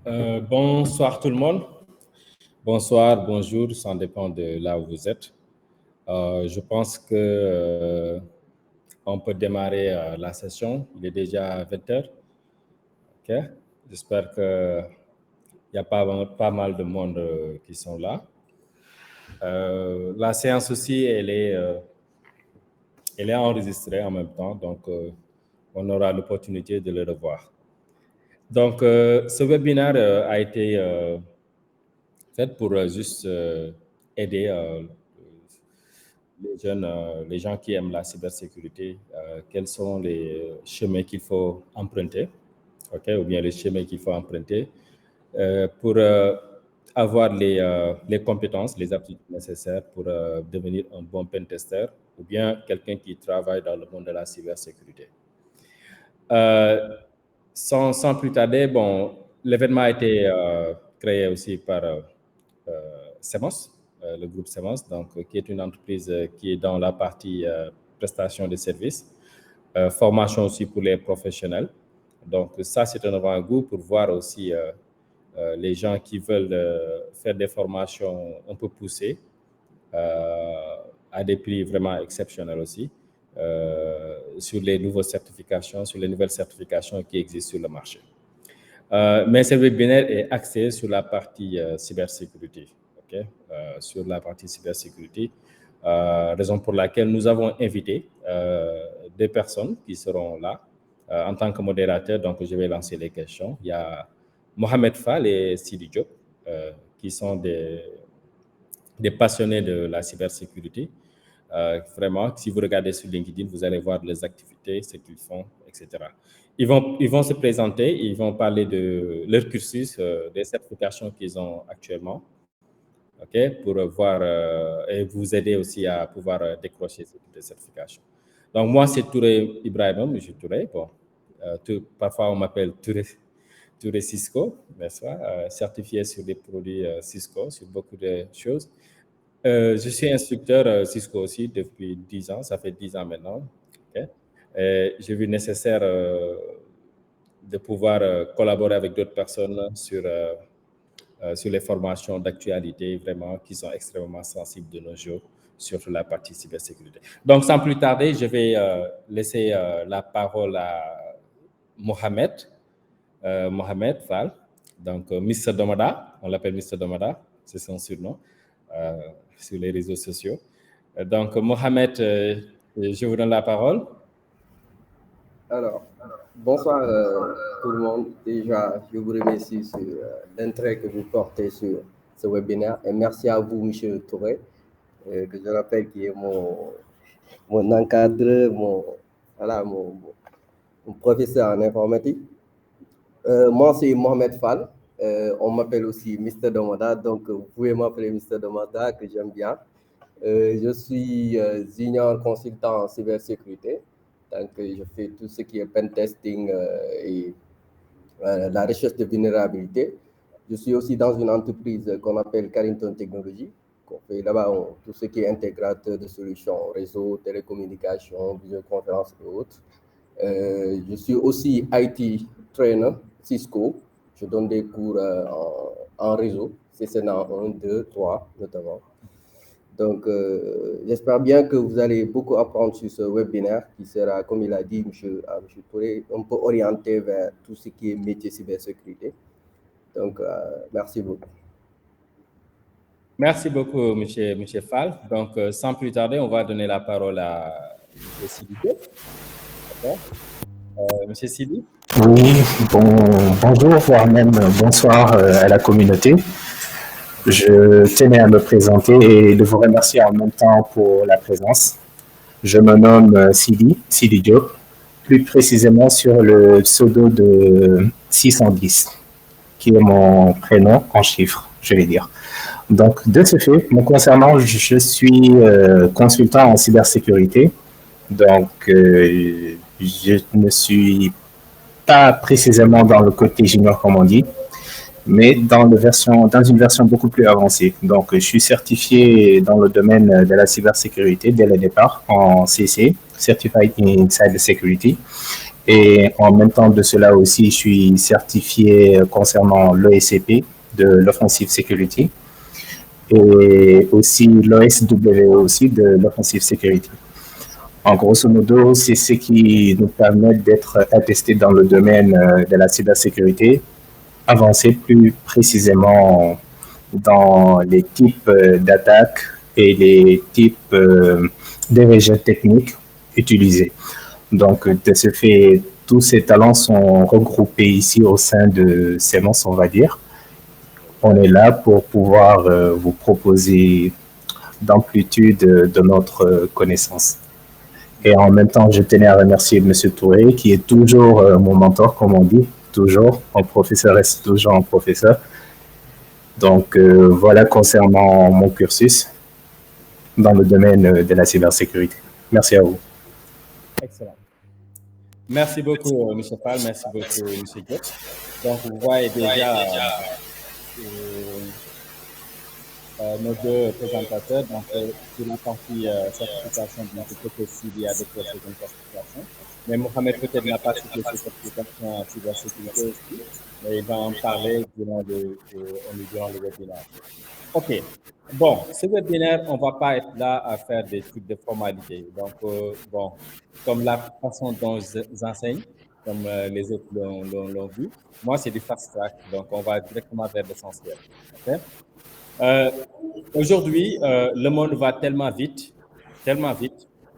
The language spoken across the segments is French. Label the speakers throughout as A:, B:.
A: Bonsoir tout le monde. Bonsoir, bonjour, ça dépend de là où vous êtes. Je pense que on peut démarrer la session. Il est déjà 20 heures. Ok. J'espère qu'il y a pas mal de monde qui sont là. La séance aussi, elle est enregistrée en même temps, donc on aura l'opportunité de le revoir. Donc, ce webinaire a été fait pour juste aider les jeunes, les gens qui aiment la cybersécurité, quels sont les chemins qu'il faut emprunter, ou bien les chemins qu'il faut emprunter pour avoir les compétences, les aptitudes nécessaires pour devenir un bon pentester ou bien quelqu'un qui travaille dans le monde de la cybersécurité. Sans plus tarder, l'événement a été créé aussi par CEMOS, le groupe CEMOS, donc, qui est une entreprise qui est dans la partie prestation de services, formation aussi pour les professionnels. Donc, ça, c'est un avant-goût pour voir aussi les gens qui veulent faire des formations un peu poussées à des prix vraiment exceptionnels aussi. Sur les nouvelles certifications qui existent sur le marché. Mais ce webinaire est axé sur la partie cybersécurité. Sur la partie cybersécurité, raison pour laquelle nous avons invité des personnes qui seront là en tant que modérateurs. Donc, je vais lancer les questions. Il y a Mohamed Fall et Sidi Diop qui sont des passionnés de la cybersécurité. Vraiment, si vous regardez sur LinkedIn, vous allez voir les activités, ce qu'ils font, etc. Ils vont se présenter, ils vont parler de leur cursus, des certifications qu'ils ont actuellement, pour voir et vous aider aussi à pouvoir décrocher ces certifications. Donc, moi, c'est Touré Ibrahim, M. Touré. Bon, parfois, on m'appelle Touré Cisco, n'est-ce pas, certifié sur des produits Cisco, sur beaucoup de choses. Je suis instructeur Cisco aussi depuis 10 ans, ça fait 10 ans maintenant. J'ai vu nécessaire de pouvoir collaborer avec d'autres personnes sur les formations d'actualité, vraiment, qui sont extrêmement sensibles de nos jours, sur la partie cybersécurité. Donc, sans plus tarder, je vais laisser la parole à Mohamed Fall, donc Mr. Domada, on l'appelle Mr. Domada, c'est son surnom. Sur les réseaux sociaux. Donc, Mohamed, je vous donne la parole.
B: Alors, bonsoir tout le monde. Déjà, je vous remercie sur l'intérêt que vous portez sur ce webinaire et merci à vous, M. Touré, que je rappelle qui est mon encadreur, mon professeur en informatique. Moi, c'est Mohamed Fall. On m'appelle aussi Mr. Domada, donc vous pouvez m'appeler Mr. Domada, que j'aime bien. Je suis junior consultant en cybersécurité, donc je fais tout ce qui est pen testing et la recherche de vulnérabilité. Je suis aussi dans une entreprise qu'on appelle Carrington Technologies, qu'on fait là-bas tout ce qui est intégrateur de solutions, réseau, télécommunications, visioconférence et autres. Je suis aussi IT trainer Cisco. Je donne des cours en réseau, CCNA 1, 2, 3 notamment. Donc, j'espère bien que vous allez beaucoup apprendre sur ce webinaire qui sera, comme il a dit, M. Touré, un peu orienté vers tout ce qui est métier cybersécurité. Donc, merci beaucoup.
A: Merci beaucoup, M. Fall. Donc, sans plus tarder, on va donner la parole à M. Sidi. M. Sidi.
C: Oui, bonjour, voire même bonsoir à la communauté. Je tenais à me présenter et de vous remercier en même temps pour la présence. Je me nomme Sidi Diop, plus précisément sur le pseudo de 610, qui est mon prénom en chiffres, je vais dire. Donc, de ce fait, me concernant, je suis consultant en cybersécurité. Donc, je ne suis pas précisément dans le côté junior, comme on dit, mais dans une version beaucoup plus avancée. Donc, je suis certifié dans le domaine de la cybersécurité dès le départ en CC, Certified in Cybersecurity. Et en même temps de cela aussi, je suis certifié concernant l'OSCP de l'Offensive Security et aussi l'OSW aussi de l'Offensive Security. En grosso modo, c'est ce qui nous permet d'être attestés dans le domaine de la cybersécurité, avancer plus précisément dans les types d'attaques et les types de régions techniques utilisés. Donc, de ce fait, tous ces talents sont regroupés ici au sein de CEMOS, on va dire. On est là pour pouvoir vous proposer d'amplitude de notre connaissance. Et en même temps, je tenais à remercier M. Touré, qui est toujours mon mentor, comme on dit, toujours. Un professeur reste toujours un professeur. Donc, voilà concernant mon cursus dans le domaine de la cybersécurité. Merci à vous.
A: Excellent. Merci beaucoup, M. Fall. Merci beaucoup, M. Diop. Donc, vous voyez déjà nos deux présentateurs. Donc, sur la partie certification, de notre côté, s'il y a des procédures de certification. Mais Mohamed peut-être n'a pas cité cette certification en cybersécurité aussi, mais il va en parler durant le webinaire. OK. Bon, ce webinaire, on ne va pas être là à faire des trucs de formalité. Donc, bon, comme la façon dont j'enseigne, comme les autres l'ont vu, moi, c'est du fast track. Donc, on va directement vers l'essentiel. OK? Aujourd'hui, le monde va tellement vite,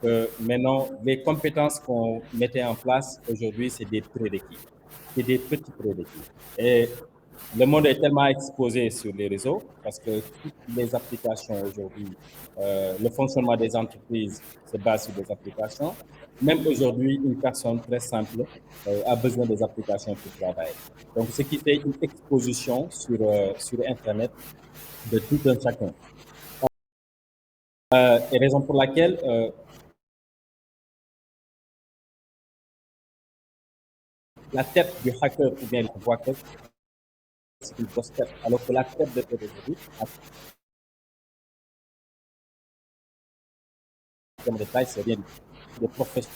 A: que maintenant, les compétences qu'on mettait en place aujourd'hui, c'est des prérequis. C'est des petits prérequis. Et le monde est tellement exposé sur les réseaux parce que toutes les applications aujourd'hui, le fonctionnement des entreprises se base sur des applications. Même aujourd'hui, une personne très simple a besoin des applications pour travailler. Donc, ce qui fait une exposition sur Internet de tout un chacun. Et raison pour laquelle la tête du hacker ou bien du hacker, c'est une grosse tête, alors que la tête de aujourd'hui, comme détail, c'est bien des professionnels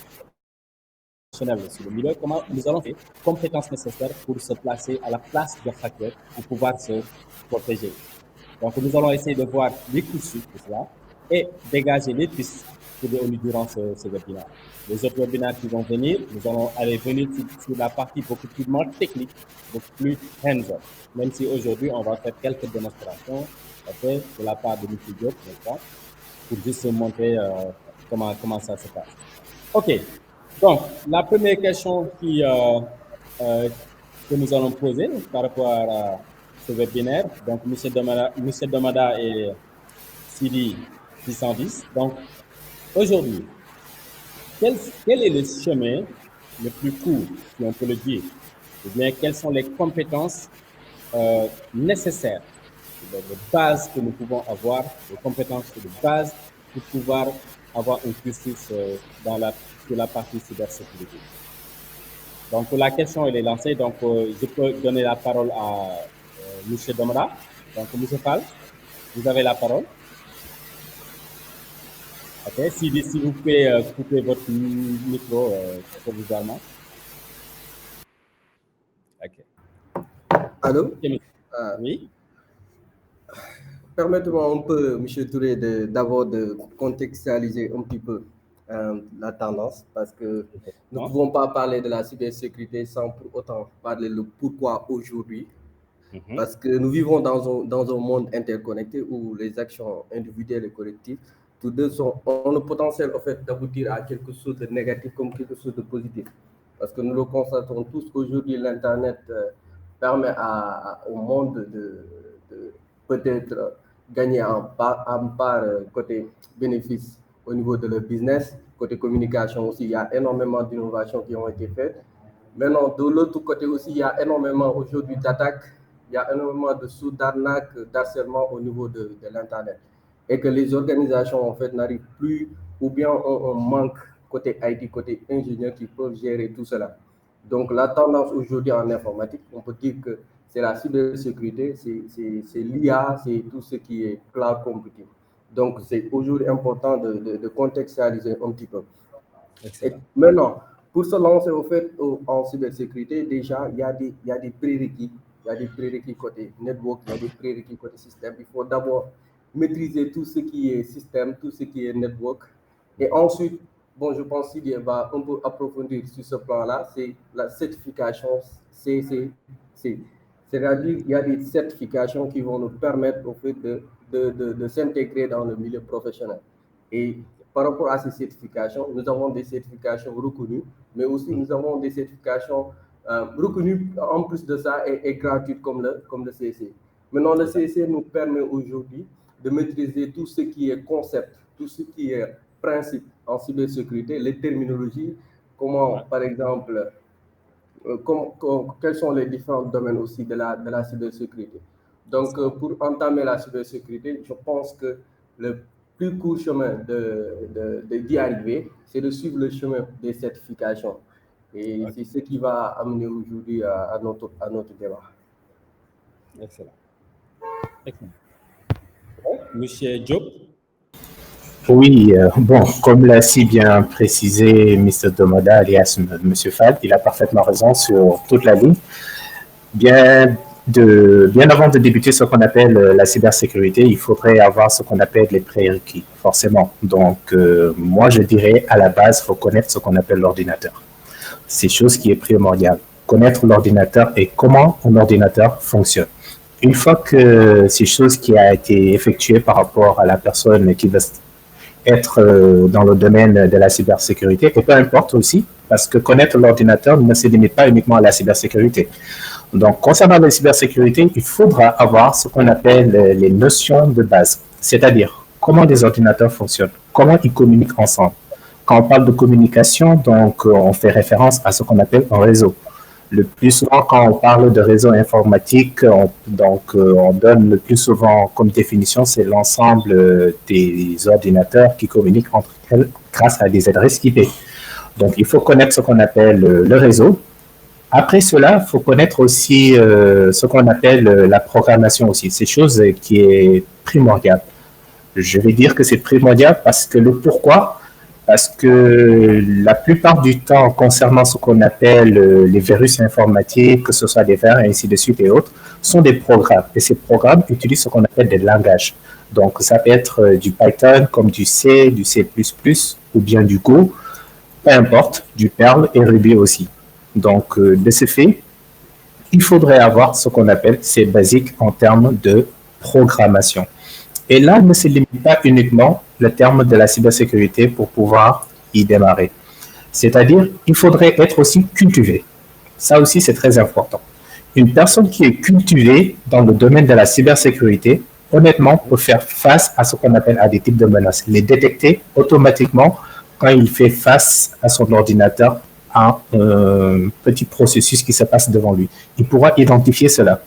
A: sur le milieu. Comment nous allons faire compétences nécessaires pour se placer à la place du hacker pour pouvoir se protéger. Donc, nous allons essayer de voir les cursus de cela et dégager les pistes durant ce webinaire. Les autres webinaires qui vont venir, nous allons aller venir sur la partie beaucoup plus technique, beaucoup plus hands-on. Même si aujourd'hui, on va faire quelques démonstrations de la part de M. Diop, pour juste montrer comment ça se passe. OK. Donc, la première question que nous allons poser par rapport à ce webinaire, donc M. Domada et Sidi 610. Donc, aujourd'hui, quel est le chemin le plus court, si on peut le dire, ou bien quelles sont les compétences nécessaires, de base que nous pouvons avoir, les compétences de base pour pouvoir avoir un cursus sur la partie cybersécurité. Donc, la question, elle est lancée. Donc, je peux donner la parole à M. Domada. Donc, M. Fall, vous avez la parole. OK. Si vous pouvez couper votre micro provisoirement. OK.
B: Allô?
A: Oui.
B: Permettez-moi un peu, M. Touré, d'abord de contextualiser un petit peu la tendance, parce que nous ne pouvons pas parler de la cybersécurité sans pour autant parler le pourquoi aujourd'hui. Parce que nous vivons dans un monde interconnecté où les actions individuelles et collectives, tous deux ont le potentiel en fait, d'aboutir à quelque chose de négatif comme quelque chose de positif. Parce que nous le constatons tous qu'aujourd'hui, l'Internet permet au monde de peut-être gagner en part côté bénéfice au niveau de leur business. Côté communication aussi, il y a énormément d'innovations qui ont été faites. Maintenant, de l'autre côté aussi, il y a énormément aujourd'hui d'attaques, il y a énormément de d'arnaques, d'harcèlement au niveau de l'Internet. Et que les organisations, en fait, n'arrivent plus, ou bien on manque côté IT, côté ingénieur qui peuvent gérer tout cela. Donc, la tendance aujourd'hui en informatique, on peut dire que c'est la cybersécurité, c'est l'IA, c'est tout ce qui est cloud computing. Donc, c'est aujourd'hui important de contextualiser un petit peu. Et maintenant, pour se lancer au fait en cybersécurité, déjà, il y a des prérequis. Il y a des prérequis côté network, il y a des prérequis côté système. Il faut d'abord maîtriser tout ce qui est système, tout ce qui est network. Et ensuite, bon, je pense qu'il va un peu approfondir sur ce plan-là, c'est la certification CCC. C'est-à-dire qu'il y a des certifications qui vont nous permettre au fait de s'intégrer dans le milieu professionnel. Et par rapport à ces certifications, nous avons des certifications reconnues, mais aussi nous avons des certifications reconnues en plus de ça et gratuites comme le CC. Maintenant, le CC nous permet aujourd'hui de maîtriser tout ce qui est concept, tout ce qui est principe en cybersécurité, les terminologies, comment, par exemple, quels sont les différents domaines aussi de la cybersécurité. Donc, pour entamer la cybersécurité, je pense que le plus court chemin d'y arriver, c'est de suivre le chemin des certifications. Et c'est ce qui va amener aujourd'hui à notre débat.
A: Excellent. Excellent. Monsieur Diop.
C: Oui, bon, comme l'a si bien précisé Mr. Domoda, alias Monsieur Fall, il a parfaitement raison sur toute la ligne. Bien avant de débuter ce qu'on appelle la cybersécurité, il faudrait avoir ce qu'on appelle les prérequis, forcément. Donc, moi, je dirais, à la base, il faut connaître ce qu'on appelle l'ordinateur. C'est chose qui est primordiale. Connaître l'ordinateur et comment un ordinateur fonctionne. Une fois que c'est chose qui a été effectuée par rapport à la personne qui veut être dans le domaine de la cybersécurité, et peu importe aussi, parce que connaître l'ordinateur ne se limite pas uniquement à la cybersécurité. Donc, concernant la cybersécurité, il faudra avoir ce qu'on appelle les notions de base, c'est-à-dire comment les ordinateurs fonctionnent, comment ils communiquent ensemble. Quand on parle de communication, donc, on fait référence à ce qu'on appelle un réseau. Le plus souvent, quand on parle de réseau informatique, on donne le plus souvent comme définition, c'est l'ensemble des ordinateurs qui communiquent entre elles grâce à des adresses IP. Donc, il faut connaître ce qu'on appelle le réseau. Après cela, il faut connaître aussi ce qu'on appelle la programmation aussi. C'est chose qui est primordiale. Je vais dire que c'est primordial parce que le pourquoi, parce que la plupart du temps, concernant ce qu'on appelle les virus informatiques, que ce soit des vers et ainsi de suite et autres, sont des programmes. Et ces programmes utilisent ce qu'on appelle des langages. Donc, ça peut être du Python, comme du C, du C++, ou bien du Go, peu importe, du Perl et Ruby aussi. Donc, de ce fait, il faudrait avoir ce qu'on appelle ces basiques en termes de programmation. Et là, ne se limite pas uniquement le terme de la cybersécurité pour pouvoir y démarrer. C'est-à-dire, il faudrait être aussi cultivé. Ça aussi, c'est très important. Une personne qui est cultivée dans le domaine de la cybersécurité, honnêtement, peut faire face à ce qu'on appelle à des types de menaces. Les détecter automatiquement quand il fait face à son ordinateur à un petit processus qui se passe devant lui. Il pourra identifier cela.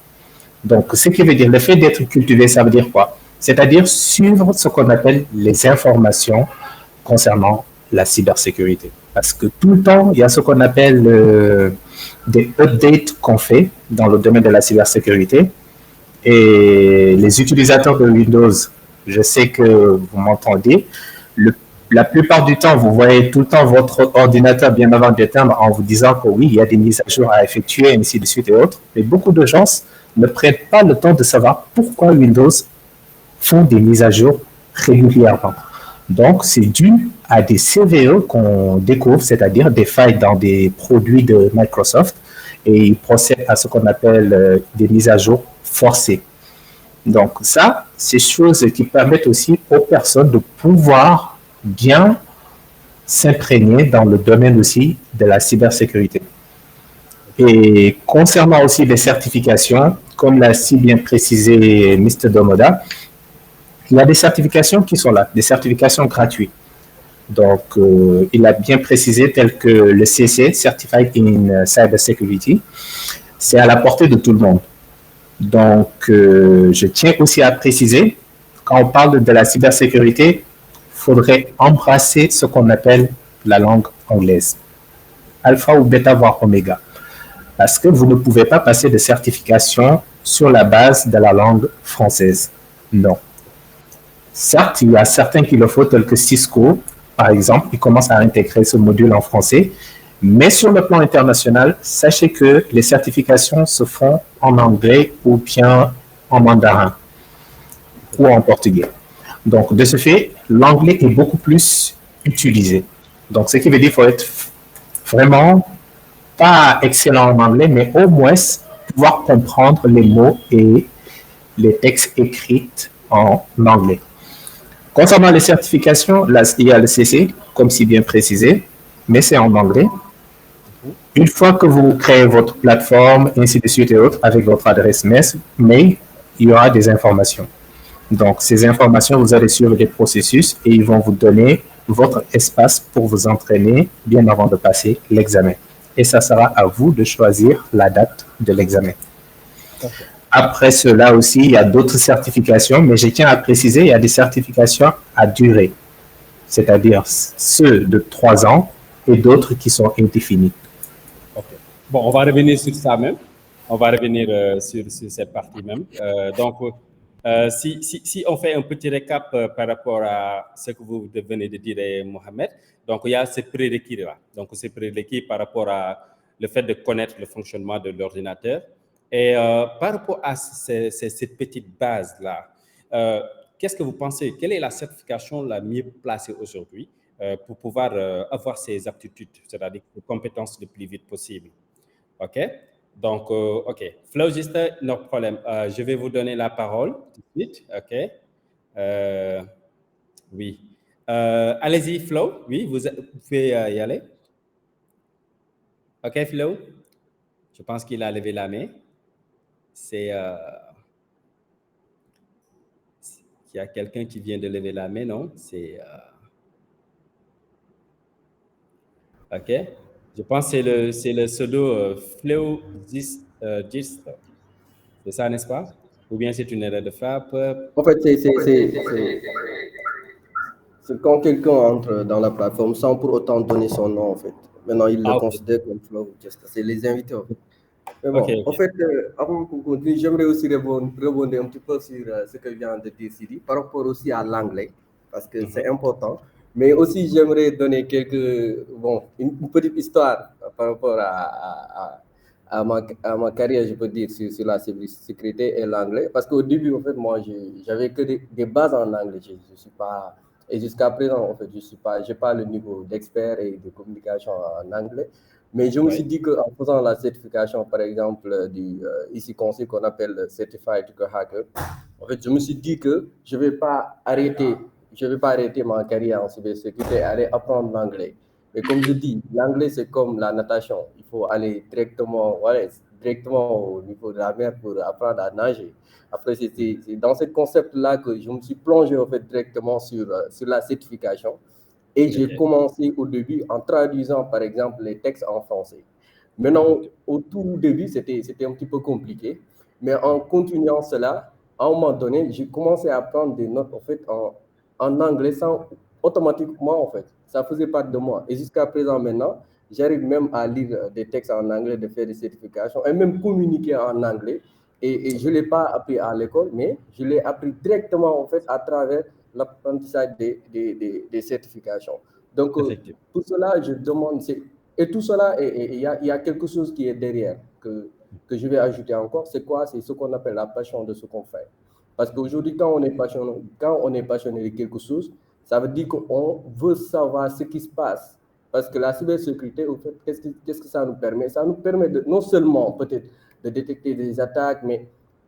C: Donc, ce qui veut dire, le fait d'être cultivé, ça veut dire quoi? C'est-à-dire suivre ce qu'on appelle les informations concernant la cybersécurité. Parce que tout le temps, il y a ce qu'on appelle des updates qu'on fait dans le domaine de la cybersécurité. Et les utilisateurs de Windows, je sais que vous m'entendez, la plupart du temps, vous voyez tout le temps votre ordinateur bien avant d'éteindre en vous disant que oui, il y a des mises à jour à effectuer, ainsi de suite et autres. Mais beaucoup de gens ne prennent pas le temps de savoir pourquoi Windows font des mises à jour régulièrement. Donc, c'est dû à des CVE qu'on découvre, c'est-à-dire des failles dans des produits de Microsoft, et ils procèdent à ce qu'on appelle des mises à jour forcées. Donc, ça, c'est choses qui permettent aussi aux personnes de pouvoir bien s'imprégner dans le domaine aussi de la cybersécurité. Et concernant aussi les certifications, comme l'a si bien précisé Mr. Domoda, il y a des certifications qui sont là, des certifications gratuites. Donc, il a bien précisé tel que le CC, Certified in Cybersecurity, c'est à la portée de tout le monde. Donc, je tiens aussi à préciser, quand on parle de la cybersécurité, il faudrait embrasser ce qu'on appelle la langue anglaise. Alpha ou bêta, voire oméga. Parce que vous ne pouvez pas passer de certification sur la base de la langue française. Non. Certes, il y a certains qui le font, tels que Cisco, par exemple, qui commencent à intégrer ce module en français, Mais sur le plan international, sachez que les certifications se font en anglais ou bien en mandarin ou en portugais. Donc, de ce fait, l'anglais est beaucoup plus utilisé. Donc, ce qui veut dire qu'il faut être vraiment pas excellent en anglais, mais au moins pouvoir comprendre les mots et les textes écrits en anglais. Concernant les certifications, là, il y a le CC, comme si bien précisé, mais c'est en anglais. Une fois que vous créez votre plateforme, ainsi de suite et autres, avec votre adresse mail, il y aura des informations. Donc, ces informations, vous allez suivre des processus et ils vont vous donner votre espace pour vous entraîner bien avant de passer l'examen. Et ça sera à vous de choisir la date de l'examen. Okay. Après cela aussi, il y a d'autres certifications, mais je tiens à préciser, il y a des certifications à durée, c'est-à-dire ceux de 3 ans et d'autres qui sont indéfinis.
A: Okay. Bon, on va revenir sur ça même. On va revenir sur cette partie même. Si on fait un petit récap par rapport à ce que vous venez de dire, Mohamed, donc il y a ces prérequis-là. Donc, ces prérequis par rapport à le fait de connaître le fonctionnement de l'ordinateur. Et par rapport à cette petite base-là, qu'est-ce que vous pensez? Quelle est la certification la mieux placée aujourd'hui pour pouvoir avoir ces aptitudes, c'est-à-dire les compétences le plus vite possible? OK? Donc, OK. Flo, juste, no problème. Je vais vous donner la parole tout de suite. OK? Oui. Allez-y, Flo. Oui, vous pouvez y aller. OK, Flo? Je pense qu'il a levé la main. C'est... il y a quelqu'un qui vient de lever la main, non? C'est... OK? Je pense que c'est le pseudo Flo Gist. C'est ça, n'est-ce pas? Ou bien c'est une erreur de frappe?
B: En fait, c'est quand quelqu'un entre dans la plateforme sans pour autant donner son nom, en fait. Maintenant, il le considère comme Flo Gist. C'est les invités, en fait. Mais bon, en fait, avant qu'on continue, j'aimerais aussi rebondir un petit peu sur ce que vient de dire Sidi, par rapport aussi à l'anglais, parce que c'est important. Mais aussi, j'aimerais donner une petite histoire par rapport à ma carrière, je peux dire, sur la sécurité et l'anglais. Parce qu'au début, en fait, moi, j'avais que des bases en anglais. Je suis pas, et jusqu'à présent, en fait, j'ai pas le niveau d'expert et de communication en anglais. Mais je me suis dit qu'en faisant la certification, par exemple, du IC Conseil qu'on appelle Certified Hacker, en fait, je me suis dit que je ne vais pas arrêter ma carrière en cybersécurité et aller apprendre l'anglais. Mais comme je dis, l'anglais, c'est comme la natation. Il faut aller directement au niveau de la mer pour apprendre à nager. Après, c'est dans ce concept-là que je me suis plongé en fait, directement sur la certification. Et j'ai commencé au début en traduisant, par exemple, les textes en français. Maintenant, au tout début, c'était un petit peu compliqué. Mais en continuant cela, à un moment donné, j'ai commencé à prendre des notes en fait, en anglais automatiquement, en fait. Ça faisait partie de moi. Et jusqu'à présent, maintenant, j'arrive même à lire des textes en anglais, de faire des certifications et même communiquer en anglais. Et je ne l'ai pas appris à l'école, mais je l'ai appris directement, en fait, à travers l'apprentissage des certifications. Donc, pour cela, je demande, et tout cela, il y a quelque chose qui est derrière, que je vais ajouter encore, c'est quoi? C'est ce qu'on appelle la passion de ce qu'on fait. Parce qu'aujourd'hui, quand on est passionné de quelque chose, ça veut dire qu'on veut savoir ce qui se passe. Parce que la cybersécurité, au fait, qu'est-ce que ça nous permet? Ça nous permet non seulement peut-être de détecter des attaques, mais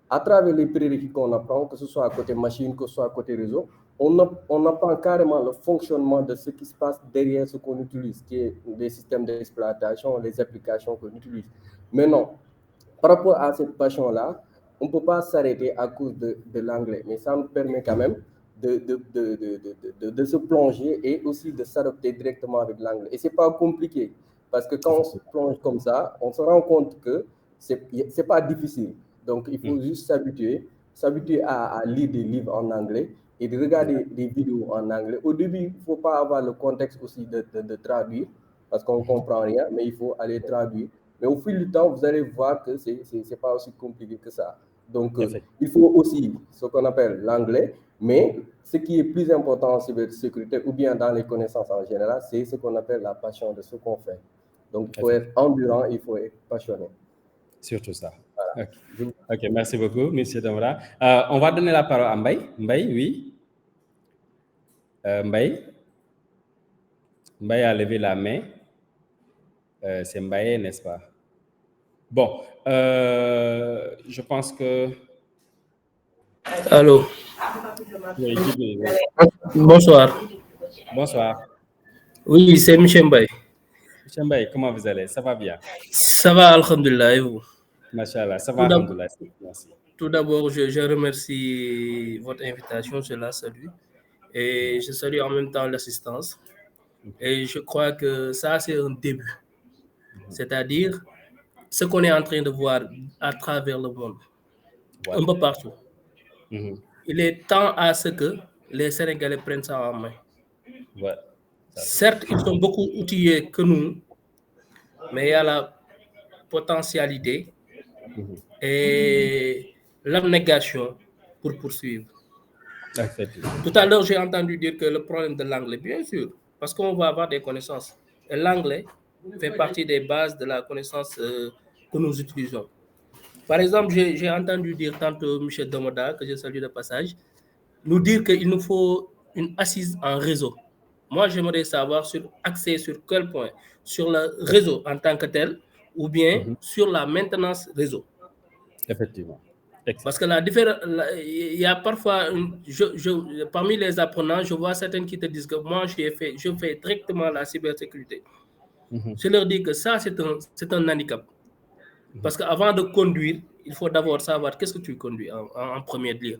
B: à travers les prérequis qu'on apprend, que ce soit à côté machine, que ce soit à côté réseau, on apprend carrément le fonctionnement de ce qui se passe derrière ce qu'on utilise, qui est les systèmes d'exploitation, les applications qu'on utilise. Mais non, par rapport à cette passion-là, on ne peut pas s'arrêter à cause de l'anglais, mais ça nous permet quand même de se plonger et aussi de s'adapter directement avec l'anglais. Et ce n'est pas compliqué, parce que quand on se plonge comme ça, on se rend compte que ce n'est pas difficile. Donc, il faut juste s'habituer à lire des livres en anglais et de regarder des vidéos en anglais. Au début, il ne faut pas avoir le contexte aussi de traduire, parce qu'on ne comprend rien, mais il faut aller traduire. Mais au fil du temps, vous allez voir que ce n'est pas aussi compliqué que ça. Donc, il faut aussi ce qu'on appelle l'anglais, mais ce qui est plus important en cybersécurité ou bien dans les connaissances en général, c'est ce qu'on appelle la passion de ce qu'on fait. Donc, il faut être endurant, il faut être passionné.
A: Surtout ça.
B: Voilà.
A: Ok, merci beaucoup, M. Domada. On va donner la parole à Mbaye. Mbaye, oui. Mbaye a levé la main. C'est Mbaye, n'est-ce pas? Bon, je pense que...
D: Allô.
A: Oui, oui.
D: Bonsoir.
A: Bonsoir.
D: Oui, c'est M. Mbaye.
A: M. Mbaye, comment vous allez? Ça va bien?
D: Ça va, alhamdulillah, et vous?
A: Machallah, ça va, alhamdulillah. Merci.
D: Tout d'abord, je remercie votre invitation, je la salue. Et je salue en même temps l'assistance. Et je crois que ça, c'est un début. C'est-à-dire ce qu'on est en train de voir à travers le monde, un peu partout. Il est temps à ce que les Sénégalais prennent ça en main. Certes, ils sont beaucoup outillés que nous, mais il y a la potentialité et l'abnégation pour poursuivre. Tout à l'heure, j'ai entendu dire que le problème de l'anglais, bien sûr, parce qu'on va avoir des connaissances. Et l'anglais fait partie des bases de la connaissance que nous utilisons. Par exemple, j'ai entendu dire tantôt M. Domada, que je salue de passage, nous dire qu'il nous faut une assise en réseau. Moi, j'aimerais savoir axer sur quel point? Sur le réseau en tant que tel ou bien sur la maintenance réseau.
A: Effectivement.
D: Parce que la différence, il y a parfois, parmi les apprenants, je vois certains qui te disent que moi, je fais directement la cybersécurité. Je leur dis que ça, c'est un handicap. Parce qu'avant de conduire, il faut d'abord savoir qu'est-ce que tu conduis en premier lieu.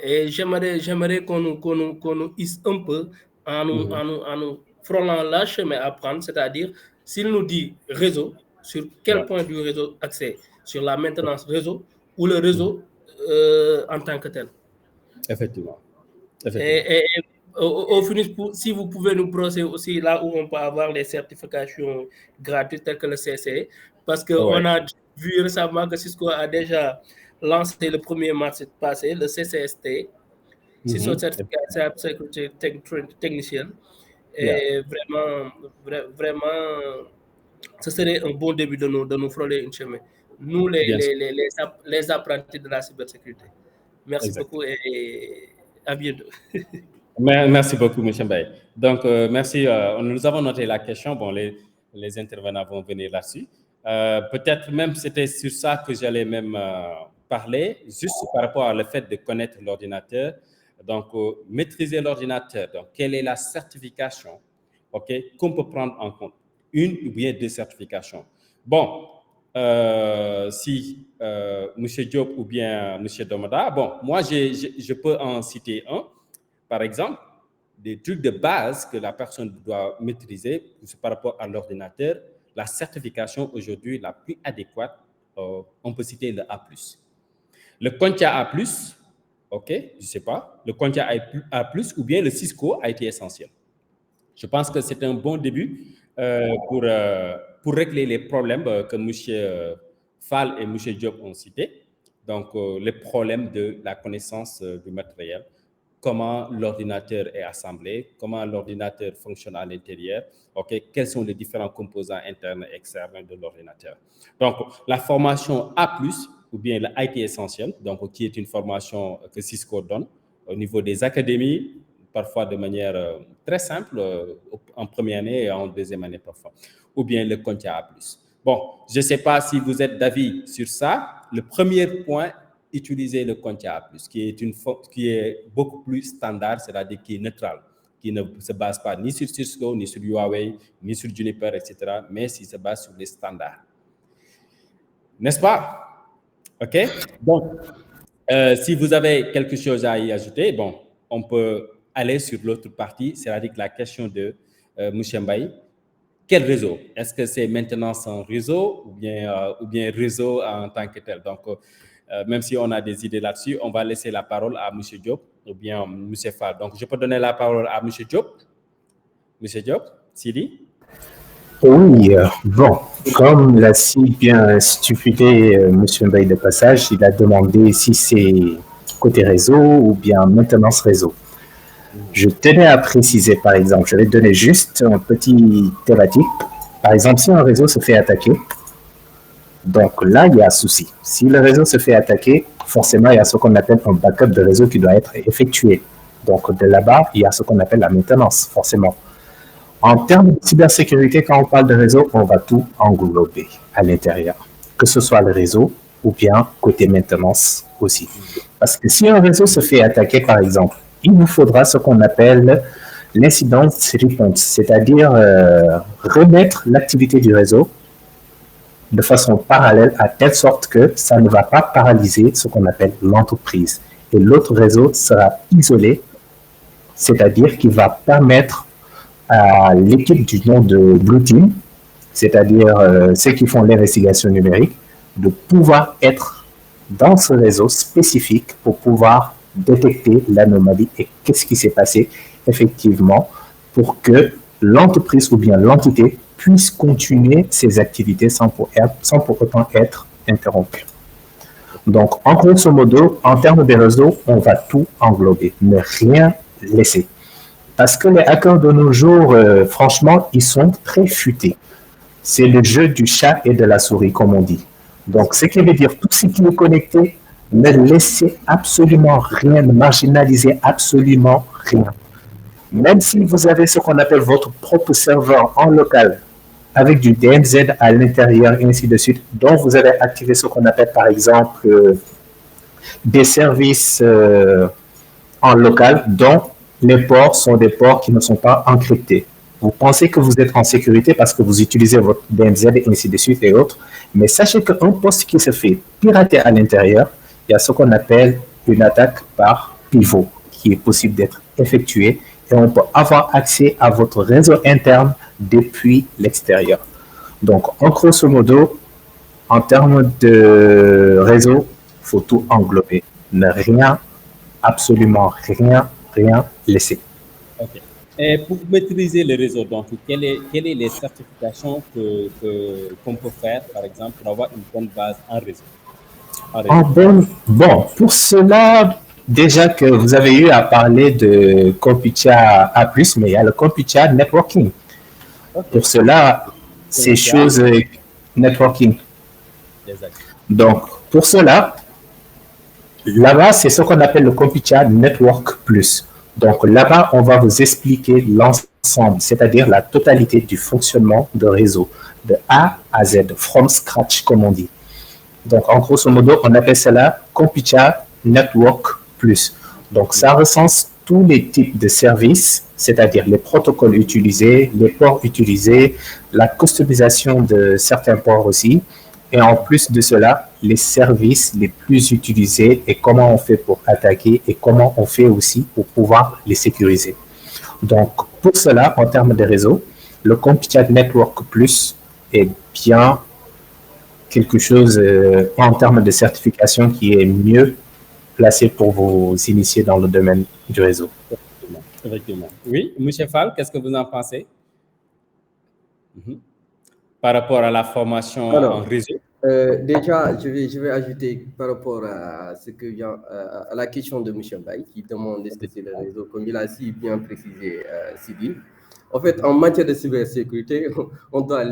D: Et j'aimerais qu'on nous hisse un peu en nous frôlant la chemin à prendre, c'est-à-dire s'il nous dit réseau, sur quel point du réseau accès? Sur la maintenance réseau ou le réseau en tant que tel.
A: Effectivement.
D: Et au finish, si vous pouvez nous brosser aussi là où on peut avoir les certifications gratuites telles que le CCE, parce qu'on a vu récemment que Cisco a déjà lancé le 1er mars passé, le CCST, Cisco Certificat Security Technician. Et vraiment, ce serait un bon début de nous frôler une chemin. Nous, les apprentis de la cybersécurité. Merci beaucoup et à bientôt.
A: Merci beaucoup, M. Mbaye. Donc, merci. Nous avons noté la question. Bon, les intervenants vont venir là-dessus. Peut-être même c'était sur ça que j'allais même parler, juste par rapport au fait de connaître l'ordinateur. Donc, maîtriser l'ordinateur. Donc, quelle est la certification qu'on peut prendre en compte? Une ou bien deux certifications. Bon, si M. Diop ou bien M. Domada, bon, moi, je peux en citer un. Par exemple, des trucs de base que la personne doit maîtriser par rapport à l'ordinateur. La certification aujourd'hui la plus adéquate, on peut citer le A+. Le CompTIA A+, je ne sais pas, le CompTIA A+, ou bien le Cisco a été essentiel. Je pense que c'est un bon début pour régler les problèmes que M. Fall et M. Diop ont cités. Donc, les problèmes de la connaissance du matériel, comment l'ordinateur est assemblé, comment l'ordinateur fonctionne à l'intérieur, quels sont les différents composants internes et externes de l'ordinateur. Donc, la formation A+, ou bien le IT essentiel, donc, qui est une formation que Cisco donne au niveau des académies, parfois de manière très simple, en première année et en deuxième année parfois, ou bien le CompTIA A+. Bon, je ne sais pas si vous êtes d'avis sur ça. Le premier point, utiliser le CompTIA A+, qui est beaucoup plus standard, c'est-à-dire qui est neutral, qui ne se base pas ni sur Cisco, ni sur Huawei, ni sur Juniper, etc., mais qui se base sur les standards. N'est-ce pas? OK? Donc, si vous avez quelque chose à y ajouter, bon, on peut aller sur l'autre partie, c'est-à-dire la question de M. Mbaye. Quel réseau? Est-ce que c'est maintenance en réseau ou bien réseau en tant que tel? Donc, même si on a des idées là-dessus, on va laisser la parole à M. Diop ou bien M. Fall. Donc, je peux donner la parole à M. Diop. M. Diop, Sidi?
C: Oui, bon, comme l'a si bien stipulé M. Mbaye de passage, il a demandé si c'est côté réseau ou bien maintenance réseau. Je tenais à préciser, par exemple, je vais donner juste un petit thématique. Par exemple, si un réseau se fait attaquer, donc là, il y a un souci. Si le réseau se fait attaquer, forcément, il y a ce qu'on appelle un backup de réseau qui doit être effectué. Donc de là-bas, il y a ce qu'on appelle la maintenance, forcément. En termes de cybersécurité, quand on parle de réseau, on va tout englober à l'intérieur, que ce soit le réseau ou bien côté maintenance aussi. Parce que si un réseau se fait attaquer, par exemple, il nous faudra ce qu'on appelle l'incident response, c'est-à-dire remettre l'activité du réseau de façon parallèle à telle sorte que ça ne va pas paralyser ce qu'on appelle l'entreprise. Et l'autre réseau sera isolé, c'est-à-dire qu'il va permettre à l'équipe du nom de Blue Team, c'est-à-dire ceux qui font l'investigation numérique, de pouvoir être dans ce réseau spécifique pour pouvoir détecter l'anomalie et qu'est-ce qui s'est passé effectivement pour que l'entreprise ou bien l'entité puisse continuer ses activités sans pour autant être interrompue. Donc, en grosso modo, en termes de réseau, on va tout englober, ne rien laisser. Parce que les hackers de nos jours, franchement, ils sont très futés. C'est le jeu du chat et de la souris, comme on dit. Donc, ce qui veut dire tout ce qui est connecté, ne laissez absolument rien, ne marginalisez absolument rien. Même si vous avez ce qu'on appelle votre propre serveur en local, avec du DMZ à l'intérieur et ainsi de suite, dont vous avez activé ce qu'on appelle par exemple des services en local, dont les ports sont des ports qui ne sont pas encryptés. Vous pensez que vous êtes en sécurité parce que vous utilisez votre DMZ et ainsi de suite et autres, mais sachez qu'un poste qui se fait pirater à l'intérieur, il y a ce qu'on appelle une attaque par pivot qui est possible d'être effectuée et on peut avoir accès à votre réseau interne depuis l'extérieur. Donc, en grosso modo, en termes de réseau, il faut tout englober. Ne rien, absolument rien laisser.
E: Ok. Et pour maîtriser le réseau, donc, quelles sont les certifications qu'on peut faire, par exemple, pour avoir une bonne base en réseau?
C: Bon, pour cela, déjà que vous avez eu à parler de CompuChat A+, mais il y a le CompuChat Networking. Okay. Pour cela, ces choses networking.
E: Exact.
C: Donc, pour cela, là-bas, c'est ce qu'on appelle le CompuChat Network Plus. Donc, là-bas, on va vous expliquer l'ensemble, c'est-à-dire la totalité du fonctionnement de réseau, de A à Z, from scratch, comme on dit. Donc, en grosso modo, on appelle cela CompuChat Network Plus. Donc, ça recense tous les types de services, c'est-à-dire les protocoles utilisés, les ports utilisés, la customisation de certains ports aussi, et en plus de cela, les services les plus utilisés et comment on fait pour attaquer et comment on fait aussi pour pouvoir les sécuriser. Donc, pour cela, en termes de réseau, le CompuChat Network Plus est bien quelque chose en termes de certification qui est mieux placé pour vous initier dans le domaine du réseau.
E: Effectivement. Oui, M. Fall, qu'est-ce que vous en pensez par rapport à la formation en réseau?
B: Déjà, je vais ajouter par rapport à ce que vient à la question de M. Baye qui demande est-ce que c'est le réseau, comme il a si bien précisé Sidi. En fait, en matière de cybersécurité, on ne doit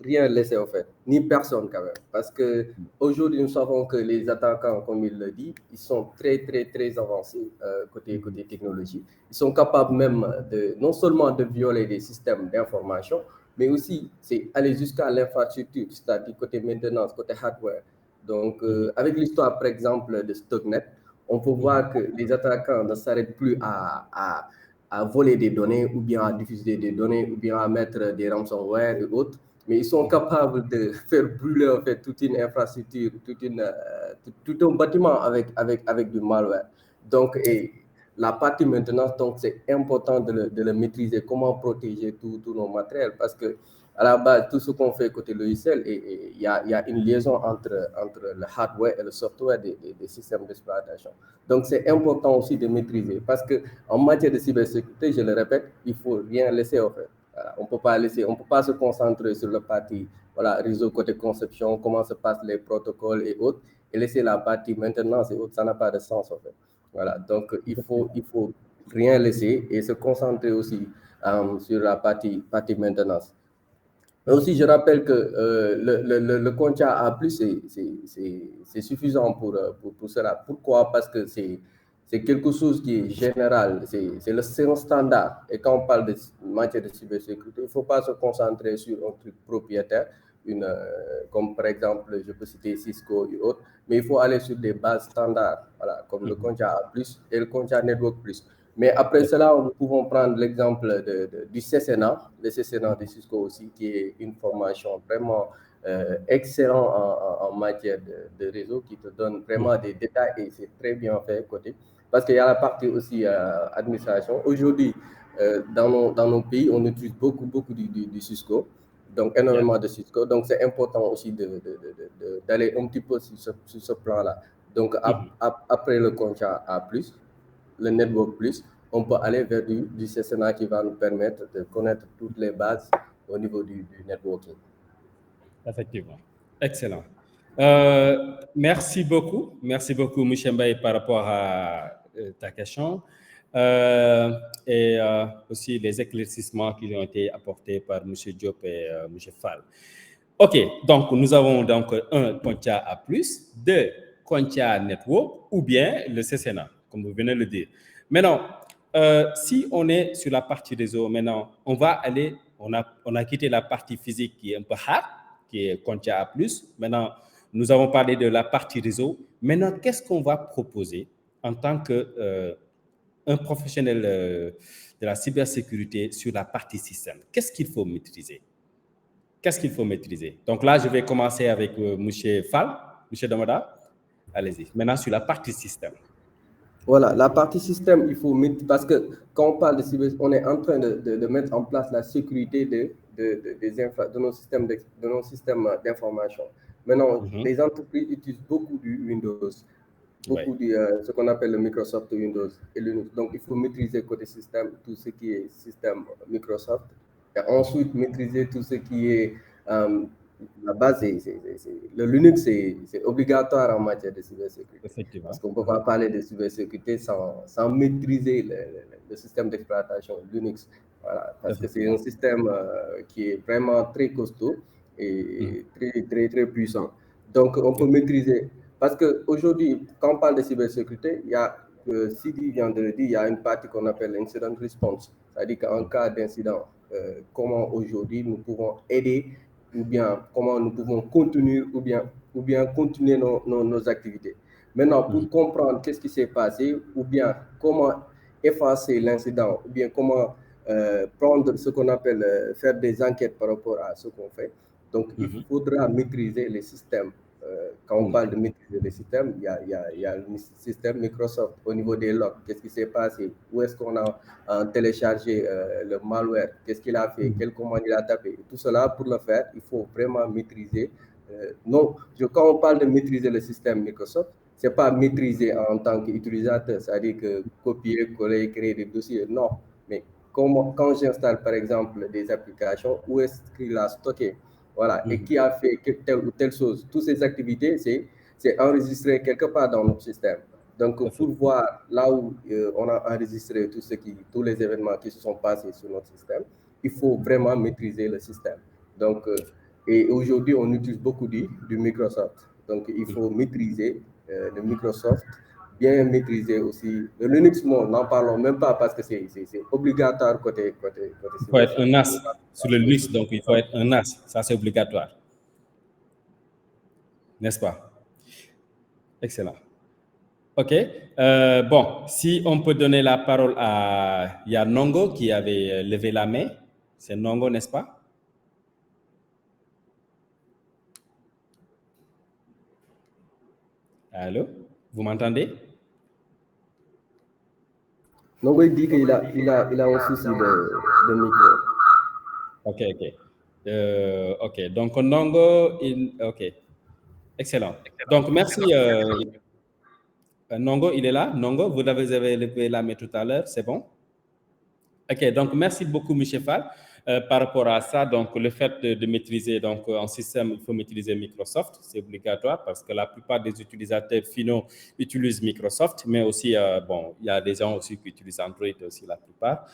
B: rien laisser en fait, ni personne quand même. Parce qu'aujourd'hui, nous savons que les attaquants, comme il le dit, ils sont très avancés côté technologie. Ils sont capables même non seulement de violer des systèmes d'information, mais aussi c'est aller jusqu'à l'infrastructure, c'est-à-dire côté maintenance, côté hardware. Donc, avec l'histoire, par exemple, de Stocknet, on peut voir que les attaquants ne s'arrêtent plus à voler des données ou bien à diffuser des données ou bien à mettre des ransomware et autres, mais ils sont capables de faire brûler en fait toute une infrastructure, tout un bâtiment avec du malware. Donc, la partie maintenance, donc c'est important de le maîtriser, comment protéger tous nos matériels, parce que à la base, tout ce qu'on fait côté logiciel, il y a une liaison entre le hardware et le software des systèmes d'exploitation. Donc, c'est important aussi de maîtriser, parce qu'en matière de cybersécurité, je le répète, il ne faut rien laisser en fait. Voilà, on ne peut pas se concentrer sur la partie réseau côté conception, comment se passent les protocoles et autres, et laisser la partie maintenance et autres, ça n'a pas de sens en fait. Voilà, donc il faut rien laisser et se concentrer aussi sur la partie maintenance. Mais aussi, je rappelle que le Concha A+, c'est suffisant pour cela. Pourquoi? Parce que c'est quelque chose qui est général, c'est un standard. Et quand on parle de matière de cybersécurité, il ne faut pas se concentrer sur un truc propriétaire, comme par exemple, je peux citer Cisco et autres, mais il faut aller sur des bases standards, voilà, comme le Concha A+, et le Concha Network+. Mais après cela, nous pouvons prendre l'exemple du CCNA, le CCNA de Cisco aussi, qui est une formation vraiment excellente en matière de réseau, qui te donne vraiment des détails et c'est très bien fait côté. Parce qu'il y a la partie aussi administration. Aujourd'hui, dans nos pays, on utilise beaucoup du Cisco, donc énormément de Cisco. Donc c'est important aussi d'aller un petit peu sur ce plan-là. Donc après le Concha A+, le Network+, on peut aller vers du CCNA qui va nous permettre de connaître toutes les bases au niveau du networking.
A: Effectivement. Excellent. Merci beaucoup, M. Mbaye, par rapport à ta question et aussi les éclaircissements qui ont été apportés par M. Diop et M. Fall. OK, donc nous avons donc un Concha A+, deux Concha Network ou bien le CCNA, comme vous venez de le dire. Maintenant, si on est sur la partie réseau, maintenant, on va aller, on a quitté la partie physique qui est un peu hard, qui est Concha A+. Maintenant, nous avons parlé de la partie réseau. Maintenant, qu'est-ce qu'on va proposer en tant que un professionnel de la cybersécurité sur la partie système? Qu'est-ce qu'il faut maîtriser? Donc là, je vais commencer avec M. Fall, M. Damada. Allez-y. Maintenant, sur la partie système.
B: Voilà, la partie système, il faut mettre, parce que quand on parle de cyber, on est en train de mettre en place la sécurité de nos systèmes d'information. Maintenant, les entreprises utilisent beaucoup du Windows, ce qu'on appelle le Microsoft Windows et Linux. Donc, il faut maîtriser côté système tout ce qui est système Microsoft et ensuite maîtriser tout ce qui est la base, le Linux, c'est obligatoire en matière de cybersécurité. Parce qu'on ne peut pas parler de cybersécurité sans maîtriser le système d'exploitation Linux. Voilà, parce que c'est un système qui est vraiment très costaud et très puissant. Donc, on peut maîtriser. Parce qu'aujourd'hui, quand on parle de cybersécurité, il y a, Sidi vient de le dire, il y a une partie qu'on appelle l'incident response. C'est-à-dire qu'en cas d'incident, comment aujourd'hui nous pouvons aider ou bien comment nous pouvons contenir ou bien continuer nos activités. Maintenant, pour comprendre qu'est-ce qui s'est passé ou bien comment effacer l'incident ou bien comment prendre ce qu'on appelle faire des enquêtes par rapport à ce qu'on fait. Donc, il faudra maîtriser les systèmes. Quand on parle de maîtriser les systèmes, il y a le système Microsoft au niveau des logs. Qu'est-ce qui s'est passé? Où est-ce qu'on a téléchargé le malware? Qu'est-ce qu'il a fait? Quelle commande il a tapé? Tout cela, pour le faire, il faut vraiment maîtriser. Quand on parle de maîtriser le système Microsoft, ce n'est pas maîtriser en tant qu'utilisateur, c'est-à-dire que copier, coller, créer des dossiers. Non, mais quand j'installe, par exemple, des applications, où est-ce qu'il a stocké? Voilà, et qui a fait telle ou telle chose. Toutes ces activités, c'est enregistré quelque part dans notre système. Donc, pour voir là où on a enregistré tous les événements qui se sont passés sur notre système, il faut vraiment maîtriser le système. Donc, et aujourd'hui, on utilise beaucoup du Microsoft. Donc, il faut maîtriser le Microsoft, bien maîtriser aussi le Linux. N'en parlons même pas parce que c'est obligatoire côté.
A: Il faut être un as sur le Linux, donc il faut être un as. Ça, c'est obligatoire. N'est-ce pas? Excellent. OK. Bon, si on peut donner la parole à Nongo qui avait levé la main. C'est Nongo, n'est-ce pas? Allô? Vous m'entendez?
B: Nongo, il dit qu'il a un souci de micro.
A: OK. Donc, Nongo, OK. Excellent. Donc, merci. Nongo, il est là? Nongo, vous avez levé la main tout à l'heure, c'est bon? OK, donc merci beaucoup, M. Fall. par rapport à ça, donc le fait de maîtriser donc un système, il faut maîtriser Microsoft, c'est obligatoire parce que la plupart des utilisateurs finaux utilisent Microsoft, mais aussi bon, il y a des gens aussi qui utilisent Android aussi la plupart.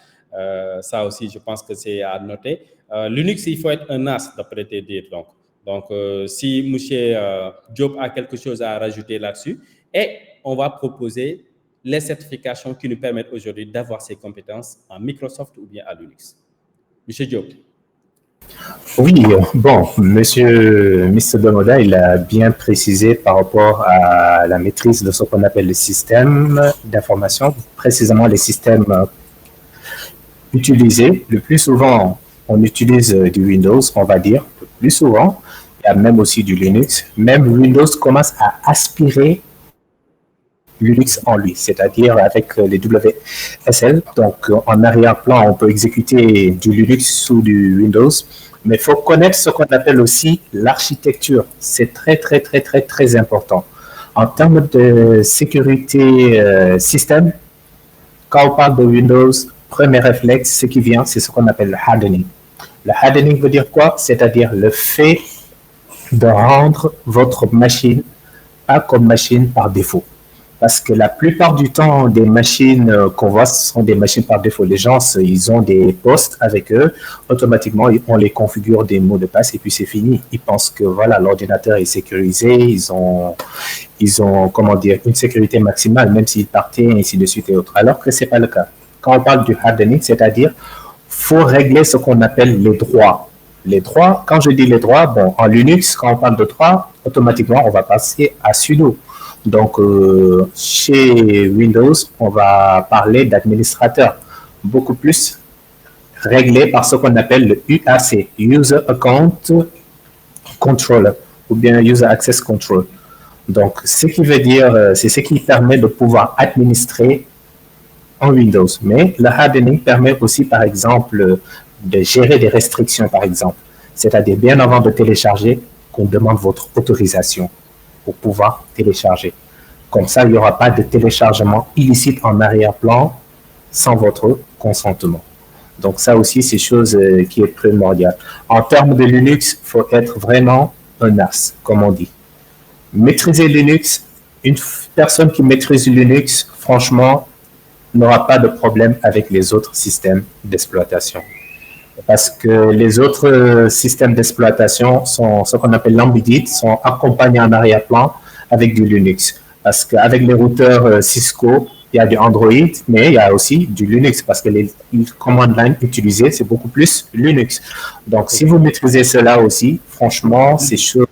A: Ça aussi, je pense que c'est à noter. Linux, il faut être un as d'après tes dires, donc si M. Diop a quelque chose à rajouter là-dessus, et on va proposer les certifications qui nous permettent aujourd'hui d'avoir ces compétences en Microsoft ou bien à Linux. Monsieur Diop.
C: Oui, bon, Mr. Domoda, il a bien précisé par rapport à la maîtrise de ce qu'on appelle le système d'information, précisément les systèmes utilisés. Le plus souvent, on utilise du Windows, on va dire, le plus souvent. Il y a même aussi du Linux. Même Windows commence à aspirer Linux en lui, c'est-à-dire avec les WSL. Donc, en arrière-plan, on peut exécuter du Linux sous du Windows, mais il faut connaître ce qu'on appelle aussi l'architecture. C'est très, très, très, très, très important. En termes de sécurité système, quand on parle de Windows, premier réflexe, ce qui vient, c'est ce qu'on appelle le hardening. Le hardening veut dire quoi? C'est-à-dire le fait de rendre votre machine pas comme machine par défaut. Parce que la plupart du temps, des machines qu'on voit, ce sont des machines par défaut. Les gens, ils ont des postes avec eux. Automatiquement, on les configure des mots de passe et puis c'est fini. Ils pensent que voilà, l'ordinateur est sécurisé. Ils ont, comment dire, une sécurité maximale, même s'ils partaient, et ainsi de suite et autres. Alors que c'est pas le cas. Quand on parle du hardening, c'est-à-dire, faut régler ce qu'on appelle les droits. Les droits, quand je dis les droits, bon, en Linux, quand on parle de droits, automatiquement, on va passer à sudo. Donc, chez Windows, on va parler d'administrateur, beaucoup plus réglé par ce qu'on appelle le UAC, User Account Controller, ou bien User Access Control. Donc, ce qui veut dire, c'est ce qui permet de pouvoir administrer en Windows. Mais le hardening permet aussi, par exemple, de gérer des restrictions, par exemple. C'est-à-dire, bien avant de télécharger, qu'on demande votre autorisation pour pouvoir télécharger. Comme ça, il n'y aura pas de téléchargement illicite en arrière-plan sans votre consentement. Donc ça aussi, c'est chose qui est primordiale. En termes de Linux, il faut être vraiment un as, comme on dit. Maîtriser Linux, une personne qui maîtrise Linux, franchement, n'aura pas de problème avec les autres systèmes d'exploitation. Parce que les autres systèmes d'exploitation sont ce qu'on appelle l'embedded, sont accompagnés en arrière-plan avec du Linux. Parce qu'avec les routeurs Cisco, il y a du Android, mais il y a aussi du Linux parce que les command line utilisées, c'est beaucoup plus Linux. Donc, si vous maîtrisez cela aussi, franchement, c'est chose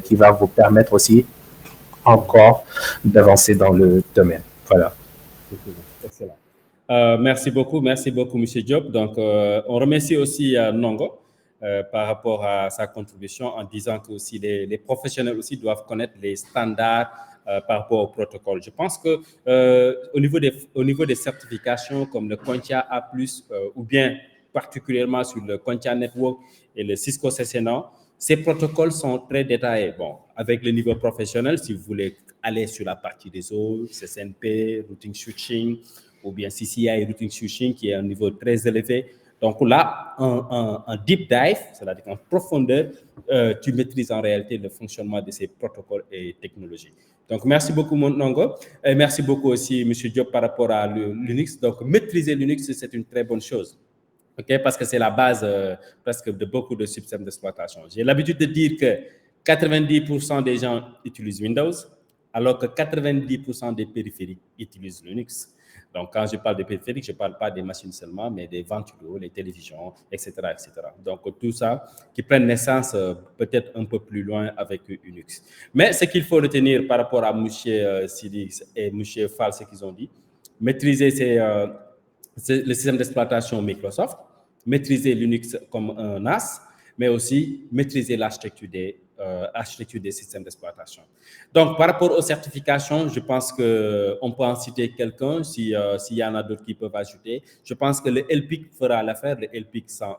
C: qui va vous permettre aussi encore d'avancer dans le domaine. Voilà.
A: Excellent. Merci beaucoup, M. Diop. Donc, on remercie aussi Nongo par rapport à sa contribution en disant que aussi les professionnels aussi doivent connaître les standards par rapport au protocole. Je pense que au niveau des certifications comme le Contia A+, ou bien particulièrement sur le Contia Network et le Cisco CCNA, ces protocoles sont très détaillés. Bon, avec le niveau professionnel, si vous voulez aller sur la partie réseau, CCNP, routing switching, ou bien CCI routing switching, qui est un niveau très élevé. Donc là, en deep dive, c'est-à-dire en profondeur, tu maîtrises en réalité le fonctionnement de ces protocoles et technologies. Donc, merci beaucoup, Nongo. Et merci beaucoup aussi, M. Diop, par rapport à Linux. Donc, maîtriser Linux, c'est une très bonne chose. Okay? Parce que c'est la base presque de beaucoup de systèmes d'exploitation. J'ai l'habitude de dire que 90% des gens utilisent Windows, alors que 90% des périphériques utilisent Linux. Donc, quand je parle de périphériques, je ne parle pas des machines seulement, mais des ventilos, les télévisions, etc., etc. Donc, tout ça qui prend naissance peut-être un peu plus loin avec Linux. Mais ce qu'il faut retenir par rapport à M. Sidix et M. Fall, ce qu'ils ont dit, maîtriser le système d'exploitation Microsoft, maîtriser Linux comme un as, mais aussi maîtriser l'architecture des systèmes d'exploitation. Donc, par rapport aux certifications, je pense qu'on peut en citer quelqu'un, s'il y en a d'autres qui peuvent ajouter. Je pense que le LPIC fera l'affaire, le LPIC 101,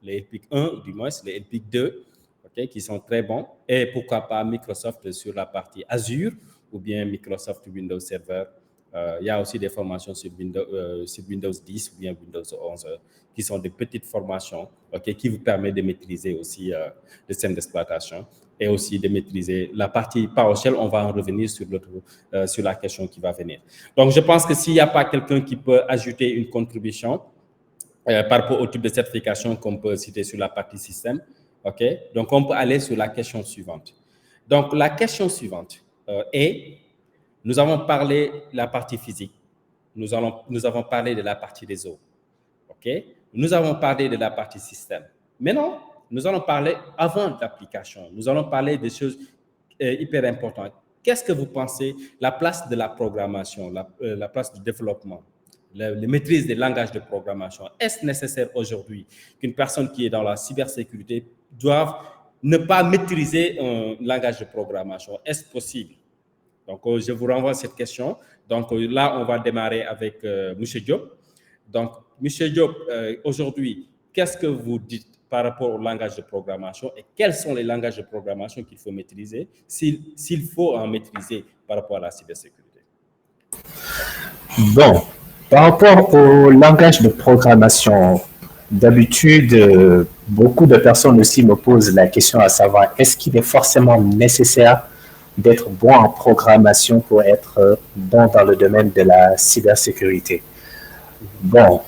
A: le LPIC 1 du moins, le LPIC 2, okay, qui sont très bons. Et pourquoi pas Microsoft sur la partie Azure, ou bien Microsoft Windows Server Il y a aussi des formations sur Windows 10 ou bien Windows 11 qui sont des petites formations qui vous permettent de maîtriser aussi le système d'exploitation et aussi de maîtriser la partie PowerShell. On va en revenir sur la question qui va venir. Donc, je pense que s'il n'y a pas quelqu'un qui peut ajouter une contribution par rapport au type de certification qu'on peut citer sur la partie système, donc on peut aller sur la question suivante. Donc, la question suivante est... Nous avons parlé de la partie physique, nous avons parlé de la partie réseau, nous avons parlé de la partie système. Maintenant, nous allons parler avant l'application, nous allons parler des choses hyper importantes. Qu'est-ce que vous pensez, la place de la programmation, la place du développement, la maîtrise des langages de programmation? Est-ce nécessaire aujourd'hui qu'une personne qui est dans la cybersécurité doive ne pas maîtriser un langage de programmation? Est-ce possible? Donc, je vous renvoie à cette question. Donc, là, on va démarrer avec M. Diop. Donc, M. Diop, aujourd'hui, qu'est-ce que vous dites par rapport au langage de programmation et quels sont les langages de programmation qu'il faut maîtriser, s'il faut en maîtriser par rapport à la cybersécurité?
C: Bon, par rapport au langage de programmation, d'habitude, beaucoup de personnes aussi me posent la question à savoir, est-ce qu'il est forcément nécessaire d'être bon en programmation pour être bon dans le domaine de la cybersécurité? Bon,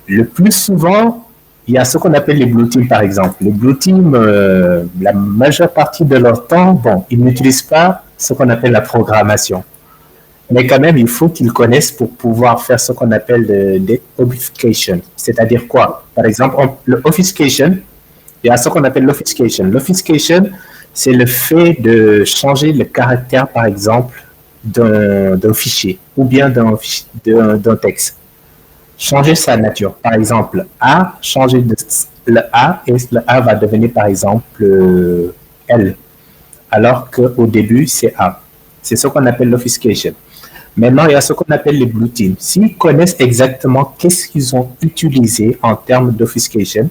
C: le plus souvent, il y a ce qu'on appelle les Blue Teams, par exemple. Les Blue Teams, la majeure partie de leur temps, bon, ils n'utilisent pas ce qu'on appelle la programmation. Mais quand même, il faut qu'ils connaissent pour pouvoir faire ce qu'on appelle des obfuscation. C'est-à-dire quoi? Par exemple, le obfuscation, il y a ce qu'on appelle l'obfuscation. L'obfuscation, c'est le fait de changer le caractère, par exemple, d'un fichier ou bien d'un texte. Changer sa nature. Par exemple, A, changer le A et le A va devenir, par exemple, L, alors qu'au début, c'est A. C'est ce qu'on appelle l'obfuscation. Maintenant, il y a ce qu'on appelle les Blue Teams. S'ils connaissent exactement qu'est-ce qu'ils ont utilisé en termes d'obfuscation,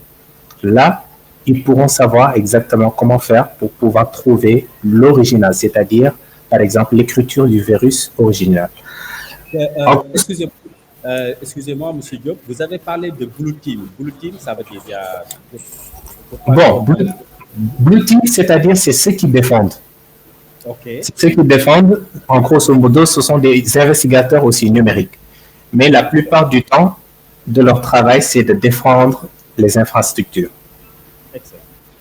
C: là, ils pourront savoir exactement comment faire pour pouvoir trouver l'original, c'est-à-dire, par exemple, l'écriture du virus original.
E: Excusez-moi, M. Diop, vous avez parlé de Blue Team. Blue Team, ça veut dire...
C: Bon, Blue Team, c'est-à-dire, c'est ceux qui défendent. Ceux qui défendent, en grosso modo, ce sont des investigateurs aussi numériques. Mais la plupart du temps de leur travail, c'est de défendre les infrastructures.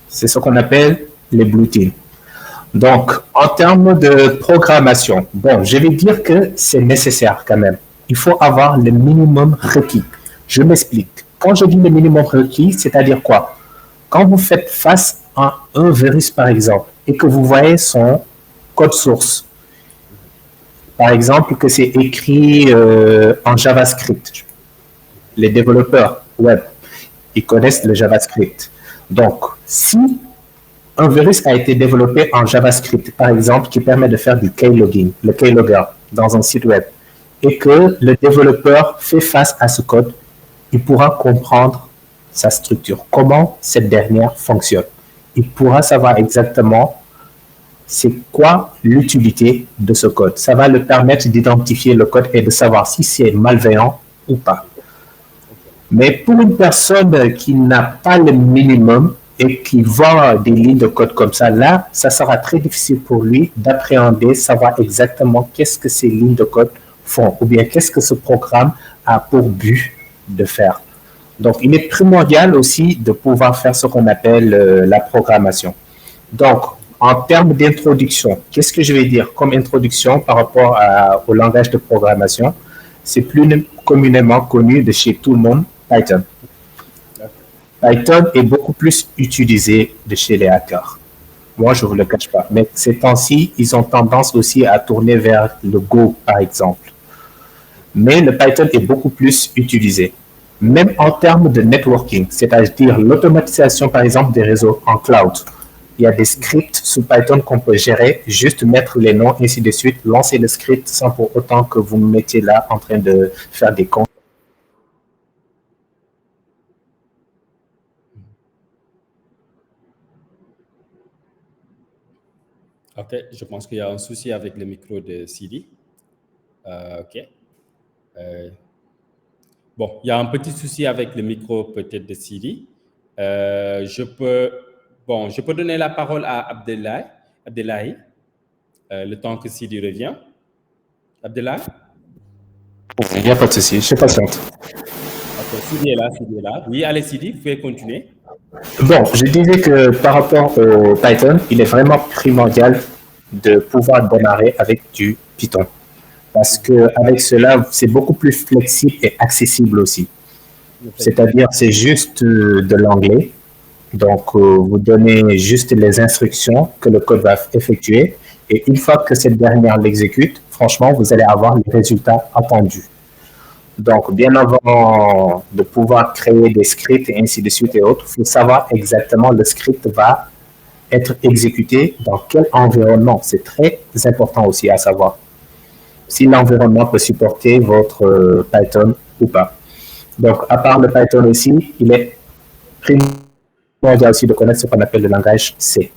C: C'est ce qu'on appelle les Blue Teams. Donc, en termes de programmation, bon, je vais dire que c'est nécessaire quand même. Il faut avoir le minimum requis. Je m'explique. Quand je dis le minimum requis, c'est-à-dire quoi? Quand vous faites face à un virus, par exemple, et que vous voyez son code source, par exemple, que c'est écrit en JavaScript. Les développeurs web, ils connaissent le JavaScript. Donc, si un virus a été développé en JavaScript, par exemple, qui permet de faire du keylogging, le keylogger, dans un site web, et que le développeur fait face à ce code, il pourra comprendre sa structure, comment cette dernière fonctionne. Il pourra savoir exactement c'est quoi l'utilité de ce code. Ça va le permettre d'identifier le code et de savoir si c'est malveillant ou pas. Mais pour une personne qui n'a pas le minimum et qui voit des lignes de code comme ça, là, ça sera très difficile pour lui d'appréhender, savoir exactement qu'est-ce que ces lignes de code font ou bien qu'est-ce que ce programme a pour but de faire. Donc, il est primordial aussi de pouvoir faire ce qu'on appelle la programmation. Donc, en termes d'introduction, qu'est-ce que je vais dire comme introduction par rapport au langage de programmation? C'est plus communément connu de chez tout le monde, Python. Python est beaucoup plus utilisé de chez les hackers. Moi, je ne vous le cache pas. Mais ces temps-ci, ils ont tendance aussi à tourner vers le Go, par exemple. Mais le Python est beaucoup plus utilisé. Même en termes de networking, c'est-à-dire l'automatisation, par exemple, des réseaux en cloud. Il y a des scripts sous Python qu'on peut gérer, juste mettre les noms, ainsi de suite, lancer le script sans pour autant que vous me mettiez là en train de faire des comptes.
A: Ok, je pense qu'il y a un souci avec le micro de Sidi. Ok. Bon, il y a un petit souci avec le micro peut-être de Sidi. Je peux donner la parole à Abdellahi, le temps que Sidi revient. Abdellahi?
C: Il n'y a pas de souci, je suis patiente.
A: Ok, Sidi est là. Oui, allez Sidi, vous pouvez continuer.
C: Bon, je disais que par rapport au Python, il est vraiment primordial de pouvoir démarrer avec du Python. Parce qu'avec cela, c'est beaucoup plus flexible et accessible aussi. C'est-à-dire, c'est juste de l'anglais. Donc, vous donnez juste les instructions que le code va effectuer. Et une fois que cette dernière l'exécute, franchement, vous allez avoir les résultats attendus. Donc, bien avant de pouvoir créer des scripts et ainsi de suite et autres, il faut savoir exactement le script va être exécuté dans quel environnement. C'est très important aussi à savoir si l'environnement peut supporter votre Python ou pas. Donc, à part le Python aussi, il est primordial aussi de connaître ce qu'on appelle le langage C.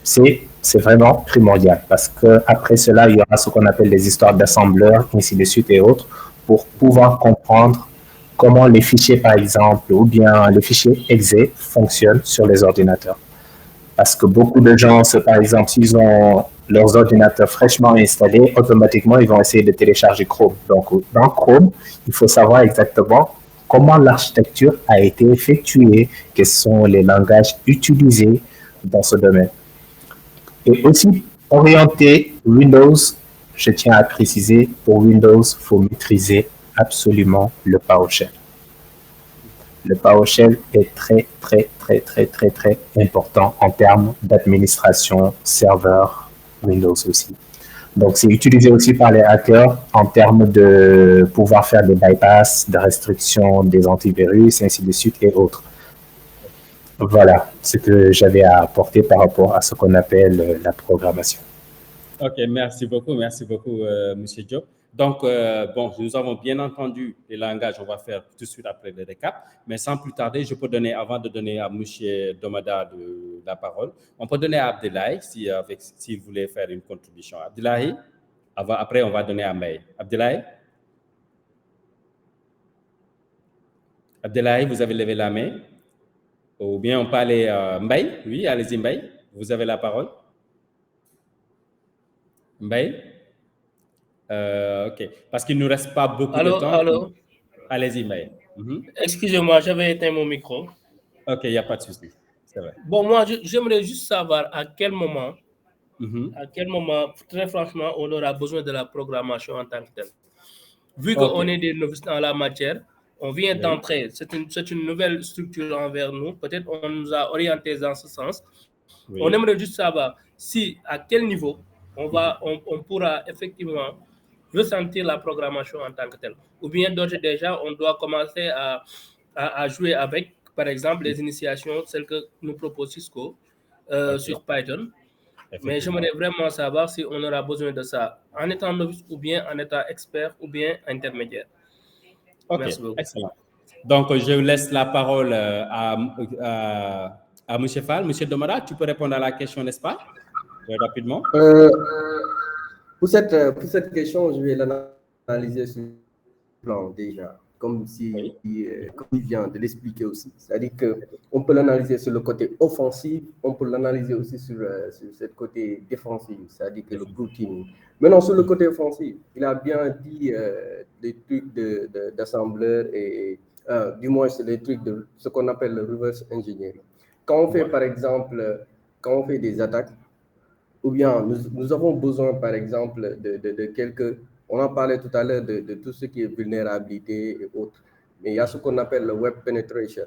C: C, c'est vraiment primordial parce qu'après cela, il y aura ce qu'on appelle les histoires d'assembleurs, ainsi de suite et autres, pour pouvoir comprendre comment les fichiers, par exemple, ou bien les fichiers exe fonctionnent sur les ordinateurs. Parce que beaucoup de gens, par exemple, s'ils ont leurs ordinateurs fraîchement installés, automatiquement, ils vont essayer de télécharger Chrome. Donc, dans Chrome, il faut savoir exactement comment l'architecture a été effectuée, quels sont les langages utilisés dans ce domaine. Et aussi, orienté Windows, je tiens à préciser, pour Windows, il faut maîtriser absolument le PowerShell. Le PowerShell est très important en termes d'administration serveur Windows aussi. Donc, c'est utilisé aussi par les hackers en termes de pouvoir faire des bypass, de restrictions des antivirus, ainsi de suite et autres. Voilà ce que j'avais à apporter par rapport à ce qu'on appelle la programmation.
A: Ok, merci beaucoup, M. Diop. Donc, nous avons bien entendu les langages, on va faire tout de suite après le récap, mais sans plus tarder, je peux donner, avant de donner à M. Domada la parole, on peut donner à Abdellahi s'il voulait faire une contribution. Abdellahi, après on va donner à May. Abdellahi, vous avez levé la main? Ou bien on peut aller Mbaye? Oui, allez-y Mbaye, vous avez la parole. Mbaye? Ok, parce qu'il ne nous reste pas beaucoup de temps.
D: Allô?
A: Allez-y, Mbaye.
D: Excusez-moi, j'avais éteint mon micro.
A: Ok, il n'y a pas de souci. C'est vrai.
D: Bon, moi, j'aimerais juste savoir à quel moment, très franchement, on aura besoin de la programmation en tant que telle. Vu qu'on est des novices dans la matière, on vient d'entrer, c'est une nouvelle structure envers nous, peut-être on nous a orientés dans ce sens. Oui. On aimerait juste savoir à quel niveau on pourra effectivement ressentir la programmation en tant que telle. Ou bien d'ores et déjà, on doit commencer à jouer avec, par exemple, les initiations, celles que nous propose Cisco sur Python. Mais j'aimerais vraiment savoir si on aura besoin de ça en étant novice ou bien en étant expert ou bien intermédiaire.
A: Ok, excellent. Donc, je laisse la parole à M. Fall. M. Domada, tu peux répondre à la question, n'est-ce pas? Rapidement.
B: Pour cette question, je vais l'analyser sur le plan déjà, comme il vient de l'expliquer aussi. C'est-à-dire qu'on peut l'analyser sur le côté offensif, on peut l'analyser aussi sur ce côté défensif, c'est-à-dire que le routing. Maintenant, sur le côté offensif, il a bien dit des trucs d'assembleur et du moins, c'est des trucs de ce qu'on appelle le reverse engineering. Quand on fait, par exemple, des attaques, ou bien nous avons besoin, par exemple, de quelques... On en parlait tout à l'heure de tout ce qui est vulnérabilité et autres. Mais il y a ce qu'on appelle le web penetration.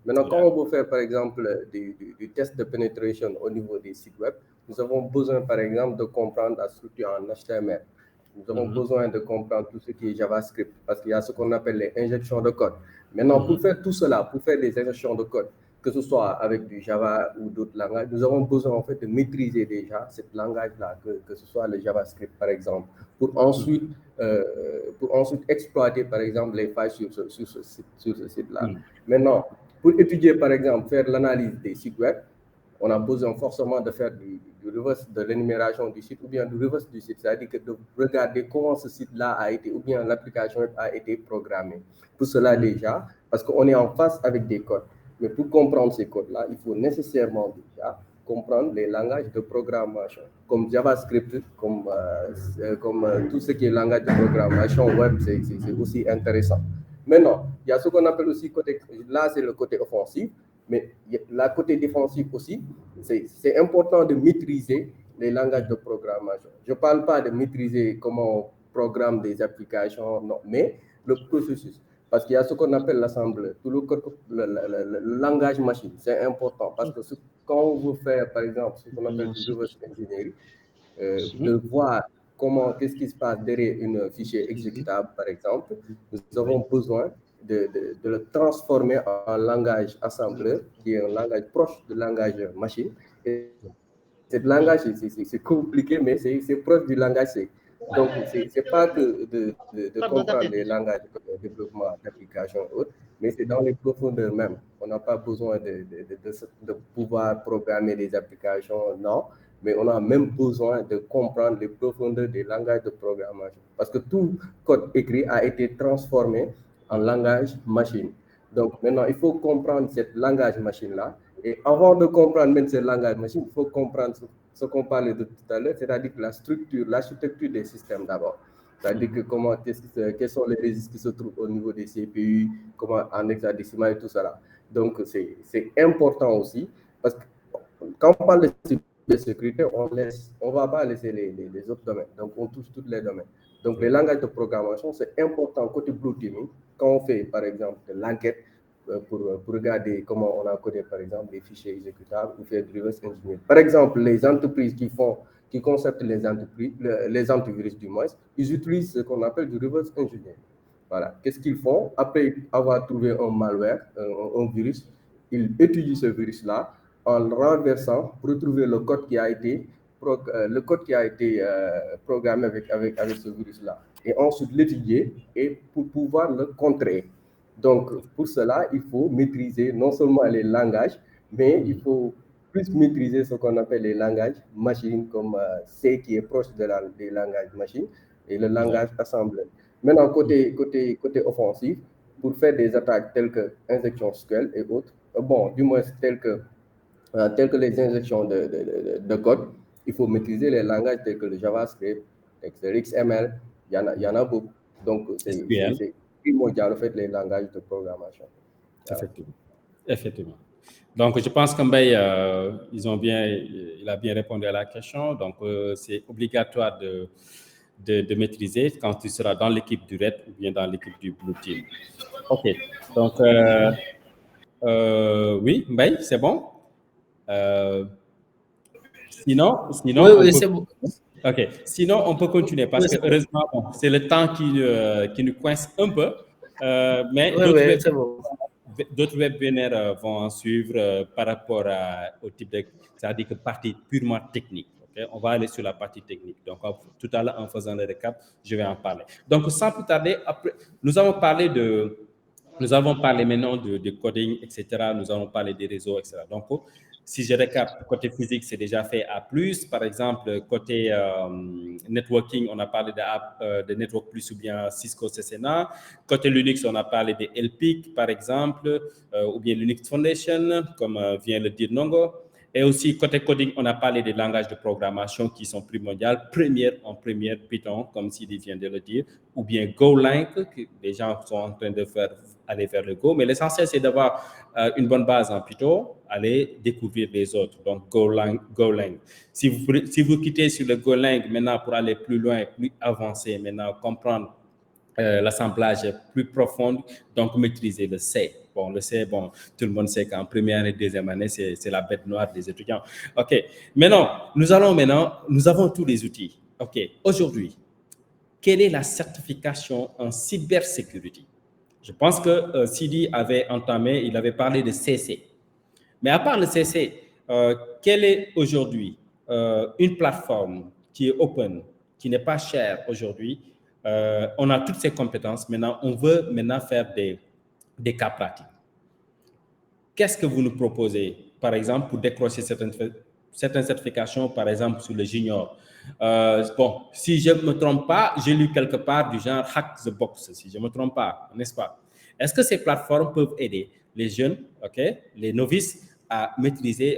B: Maintenant, quand on veut faire, par exemple, du test de penetration au niveau des sites web, nous avons besoin, par exemple, de comprendre la structure en HTML. Nous avons besoin de comprendre tout ce qui est JavaScript, parce qu'il y a ce qu'on appelle les injections de code. Maintenant, pour faire tout cela, pour faire des injections de code, que ce soit avec du Java ou d'autres langages, nous avons besoin en fait de maîtriser déjà ce langage-là, que ce soit le JavaScript par exemple, pour ensuite exploiter par exemple les failles sur ce site-là. Maintenant, pour étudier par exemple, faire l'analyse des sites web, on a besoin forcément de faire du reverse de l'énumération du site ou bien du reverse du site, c'est-à-dire que de regarder comment ce site-là a été, ou bien l'application a été programmée. Pour cela déjà, parce qu'on est en face avec des codes. Mais pour comprendre ces codes-là, il faut nécessairement déjà comprendre les langages de programmation, comme JavaScript, comme tout ce qui est langage de programmation web, c'est aussi intéressant. Maintenant, il y a ce qu'on appelle aussi côté, là c'est le côté offensif, mais la côté défensif aussi, c'est important de maîtriser les langages de programmation. Je ne parle pas de maîtriser comment on programme des applications, non, mais le processus. Parce qu'il y a ce qu'on appelle l'assembleur, tout le langage machine, c'est important. Parce que quand on veut faire, par exemple, ce qu'on appelle du reverse engineering, de voir qu'est-ce qui se passe derrière un fichier exécutable, par exemple, nous avons besoin de le transformer en langage assembleur, qui est un langage proche du langage machine. Et ce langage, c'est compliqué, mais c'est proche du langage C. Donc, ce n'est pas que de comprendre les langages de développement d'applications autres, mais c'est dans les profondeurs même. On n'a pas besoin de pouvoir programmer des applications, non, mais on a même besoin de comprendre les profondeurs des langages de programmation. Parce que tout code écrit a été transformé en langage machine. Donc, maintenant, il faut comprendre ce langage machine-là. Et avant de comprendre même ce langage machine, il faut comprendre ce qu'on parlait de tout à l'heure, c'est-à-dire la structure, l'architecture des systèmes d'abord. C'est-à-dire que quels sont les registres qui se trouvent au niveau des CPU, comment en hexadécimal et tout ça. Donc, c'est important aussi, parce que quand on parle de sécurité, on ne va pas laisser les autres domaines. Donc, on touche tous les domaines. Donc, les langages de programmation, c'est important côté blue teaming. Quand on fait, par exemple, de l'enquête, pour regarder comment on a codé, par exemple, les fichiers exécutables ou faire du reverse engineering. Par exemple, les entreprises qui conceptent les antivirus du moins, ils utilisent ce qu'on appelle du reverse engineering. Voilà. Qu'est-ce qu'ils font? Après avoir trouvé un malware, un virus, ils étudient ce virus-là en renversant pour retrouver le code qui a été programmé avec ce virus-là. Et ensuite l'étudier et pour pouvoir le contrer. Donc, pour cela, il faut maîtriser non seulement les langages, mais il faut plus maîtriser ce qu'on appelle les langages machines, comme C qui est proche des langages machines, et le langage assembleur. Maintenant, côté offensif, pour faire des attaques telles que injection SQL et autres, du moins telles que les injections de code, il faut maîtriser les langages tels que le JavaScript, le XML, il y en a beaucoup. Donc, c'est primordial, en fait, les langages de programmation.
A: Effectivement. Donc, je pense que Mbaye, il a bien répondu à la question. Donc, c'est obligatoire de maîtriser quand tu seras dans l'équipe du Red ou bien dans l'équipe du Blue Team. OK. Donc, oui, Mbaye, c'est bon? Sinon
D: oui, c'est bon.
A: OK. Sinon, on peut continuer parce que heureusement, c'est le temps qui nous coince un peu. Mais d'autres webinaires vont en suivre par rapport au type de... C'est-à-dire que partie purement technique. Okay? On va aller sur la partie technique. Donc, tout à l'heure, en faisant le récap, je vais en parler. Donc, sans plus tarder, après, nous avons parlé maintenant de coding, etc. Nous avons parlé des réseaux, etc. Donc, si je récap, côté physique, c'est déjà fait A+. Par exemple, côté networking, on a parlé de Network Plus ou bien Cisco CCNA. Côté Linux, on a parlé de LPIC, par exemple, ou bien Linux Foundation, comme vient le dire Nongo. Et aussi, côté coding, on a parlé des langages de programmation qui sont primordiaux. Première, Python, comme Sidi vient de le dire, ou bien Golang, que les gens sont en train de aller vers le Go. Mais l'essentiel, c'est d'avoir une bonne base en Python, aller découvrir les autres. Donc, Golang. Si vous quittez sur le Golang maintenant pour aller plus loin, plus avancé, maintenant comprendre l'assemblage plus profond, donc maîtriser le C. Bon, le C, tout le monde sait qu'en première et deuxième année, c'est la bête noire des étudiants. OK. Nous avons tous les outils. OK. Aujourd'hui, quelle est la certification en cybersécurité? Je pense que Sidi avait il avait parlé de CC. Mais à part le CC, quelle est aujourd'hui une plateforme qui est open, qui n'est pas chère aujourd'hui? On a toutes ces compétences. Maintenant, on veut faire des cas pratiques. Qu'est-ce que vous nous proposez
E: par exemple, pour décrocher certaines certifications, par exemple, sur le junior. Bon, si je ne me trompe pas, j'ai lu quelque part du genre Hack the Box, si je ne me trompe pas, n'est-ce pas? Est-ce que ces plateformes peuvent aider les jeunes, les novices, à maîtriser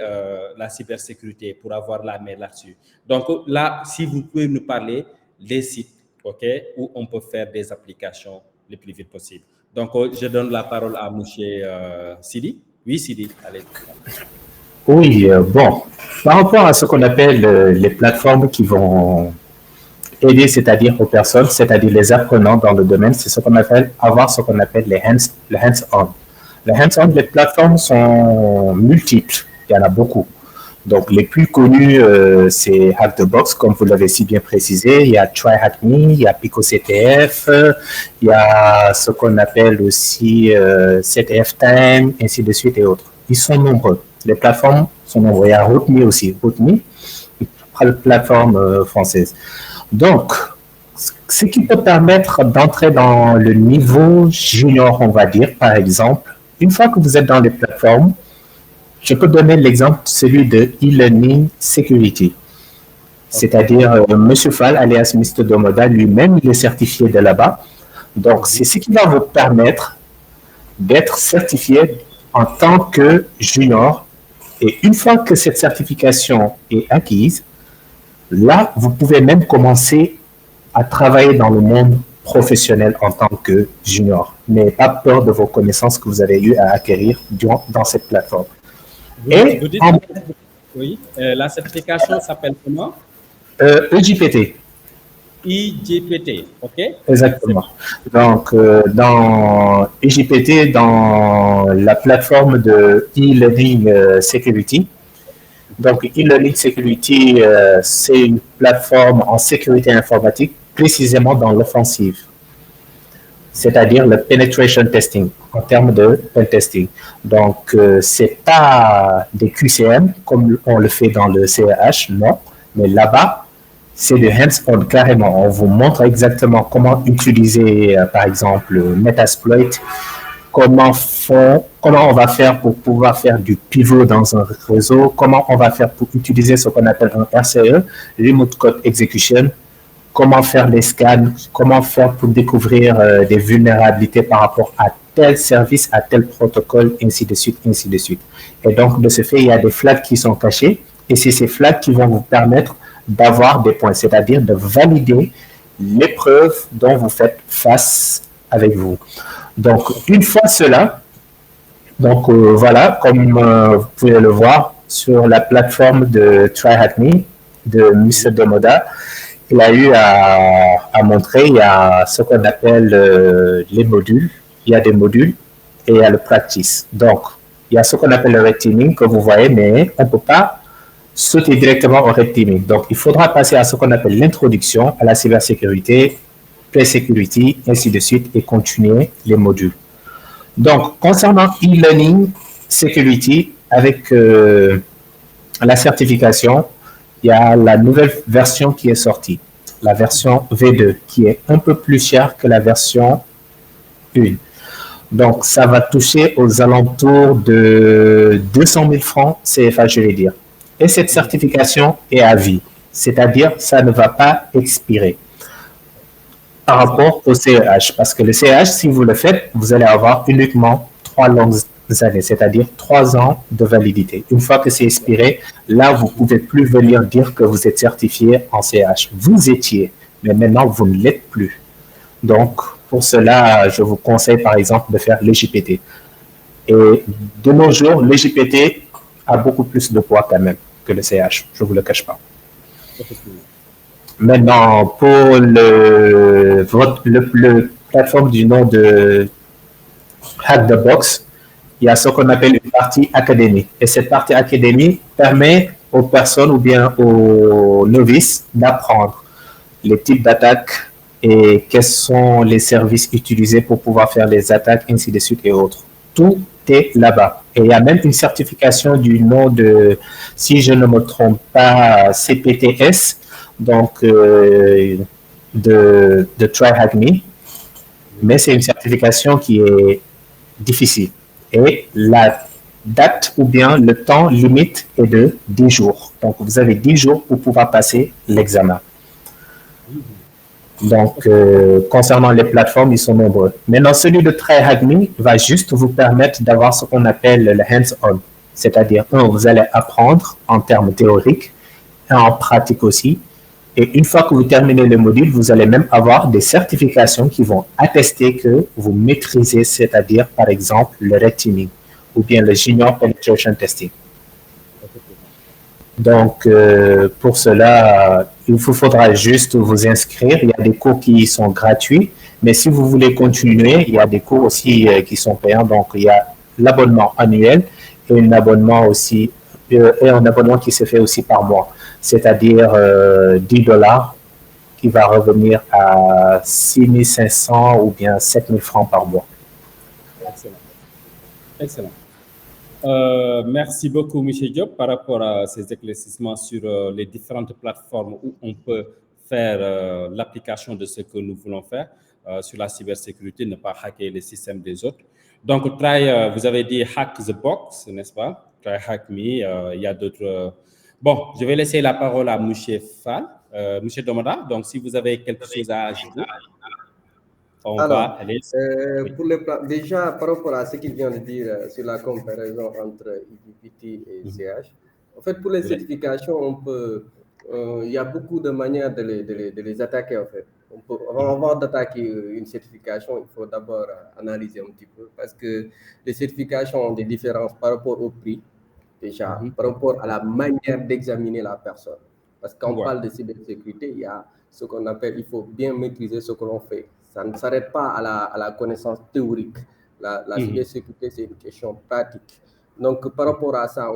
E: la cybersécurité pour avoir la main là-dessus? Donc là, si vous pouvez nous parler des sites, où on peut faire des applications le plus vite possible. Donc, je donne la parole à M. Sidi. Oui, Sidi, allez.
C: Oui, bon, par rapport à ce qu'on appelle les plateformes qui vont aider, c'est-à-dire aux personnes, c'est-à-dire les apprenants dans le domaine, c'est ce qu'on appelle avoir ce qu'on appelle le hands-on. Le hands-on, les plateformes sont multiples, il y en a beaucoup. Donc, les plus connus, c'est Hack the Box, comme vous l'avez si bien précisé. Il y a TryHackMe, il y a PicoCTF, il y a ce qu'on appelle aussi CTF Time, ainsi de suite et autres. Ils sont nombreux. Les plateformes sont nombreuses. Il y a Rootme aussi. Rootme, une plateforme française. Donc, ce qui peut permettre d'entrer dans le niveau junior, on va dire, par exemple, une fois que vous êtes dans les plateformes, je peux donner l'exemple, celui de e-learning security. C'est-à-dire, M. Fall, alias Mr. Domoda, lui-même, il est certifié de là-bas. Donc, c'est ce qui va vous permettre d'être certifié en tant que junior. Et une fois que cette certification est acquise, là, vous pouvez même commencer à travailler dans le monde professionnel en tant que junior. N'ayez pas peur de vos connaissances que vous avez eu à acquérir dans cette plateforme.
E: Vous dites, oui, la certification s'appelle comment?
C: EJPT.
E: IGPT, OK?
C: Exactement. Donc, dans EJPT, dans la plateforme de e-learning security. Donc, e-learning security, c'est une plateforme en sécurité informatique, précisément dans l'offensive, c'est-à-dire le penetration testing, en termes de pen testing. Donc, c'est pas des QCM comme on le fait dans le CEH, non, mais là-bas, c'est de hands-on carrément. On vous montre exactement comment utiliser, par exemple, Metasploit, comment on va faire pour pouvoir faire du pivot dans un réseau, comment on va faire pour utiliser ce qu'on appelle un RCE, Remote Code Execution, comment faire les scans, comment faire pour découvrir des vulnérabilités par rapport à tel service, à tel protocole, ainsi de suite, ainsi de suite. Et donc, de ce fait, il y a des flags qui sont cachés, et c'est ces flags qui vont vous permettre d'avoir des points, c'est-à-dire de valider l'épreuve dont vous faites face avec vous. Donc, une fois cela, donc voilà, comme vous pouvez le voir sur la plateforme de TryHackMe de M. Domoda, il a eu à montrer, il y a ce qu'on appelle les modules, il y a des modules et il y a le practice. Donc, il y a ce qu'on appelle le red teaming que vous voyez, mais on ne peut pas sauter directement au red teaming. Donc, il faudra passer à ce qu'on appelle l'introduction à la cybersécurité, Play Security, ainsi de suite, et continuer les modules. Donc, concernant e-learning security, avec la certification, il y a la nouvelle version qui est sortie, la version V2, qui est un peu plus chère que la version 1. Donc, ça va toucher aux alentours de 200 000 francs CFA, je vais dire. Et cette certification est à vie, c'est-à-dire ça ne va pas expirer par rapport au CEH. Parce que le CEH, si vous le faites, vous allez avoir uniquement 3 longues années, c'est-à-dire 3 ans de validité. Une fois que c'est expiré, là, vous ne pouvez plus venir dire que vous êtes certifié en CEH. Vous étiez, mais maintenant, vous ne l'êtes plus. Donc, pour cela, je vous conseille, par exemple, de faire l'EJPT. Et de nos jours, l'EJPT a beaucoup plus de poids quand même que le CH, je ne vous le cache pas. Maintenant, pour le plateforme du nom de Hack the Box, il y a ce qu'on appelle une partie académique. Et cette partie académique permet aux personnes ou bien aux novices d'apprendre les types d'attaques et quels sont les services utilisés pour pouvoir faire les attaques, ainsi de suite et autres. Tout est là-bas. Et il y a même une certification du nom de, si je ne me trompe pas, CPTS, donc de TryHackMe. Mais c'est une certification qui est difficile. Et la date ou bien le temps limite est de 10 jours. Donc, vous avez 10 jours pour pouvoir passer l'examen. Donc, concernant les plateformes, ils sont nombreux. Maintenant, celui de TryHackMe va juste vous permettre d'avoir ce qu'on appelle le hands-on. C'est-à-dire, vous allez apprendre en termes théoriques et en pratique aussi. Et une fois que vous terminez le module, vous allez même avoir des certifications qui vont attester que vous maîtrisez, c'est-à-dire, par exemple, le red teaming ou bien le junior penetration testing. Donc, pour cela, il vous faudra juste vous inscrire. Il y a des cours qui sont gratuits, mais si vous voulez continuer, il y a des cours aussi qui sont payants. Donc, il y a l'abonnement annuel et un abonnement aussi, et un abonnement qui se fait aussi par mois, c'est-à-dire $10 qui va revenir à 6 500 ou bien 7 000 francs par mois.
E: Excellent. Excellent. Merci beaucoup, M. Diop, par rapport à ces éclaircissements sur les différentes plateformes où on peut faire l'application de ce que nous voulons faire sur la cybersécurité, ne pas hacker les systèmes des autres. Donc, vous avez dit hack the box, n'est-ce pas? TryHackMe, il y a d'autres. Bon, je vais laisser la parole à M. Fall, M. Domada. Donc, si vous avez quelque chose à ajouter.
B: Alors, va aller. Déjà, par rapport à ce qu'il vient de dire sur la comparaison entre IGPT et CH, en fait, pour les certifications, il y a beaucoup de manières de les attaquer, en fait. Avant d'attaquer une certification, il faut d'abord analyser un petit peu, parce que les certifications ont des différences par rapport au prix, déjà, par rapport à la manière d'examiner la personne. Parce que quand on parle de cybersécurité, il y a ce qu'on appelle, il faut bien maîtriser ce que l'on fait. Ça ne s'arrête pas à la connaissance théorique. La cybersécurité, c'est une question pratique. Donc, par rapport à ça,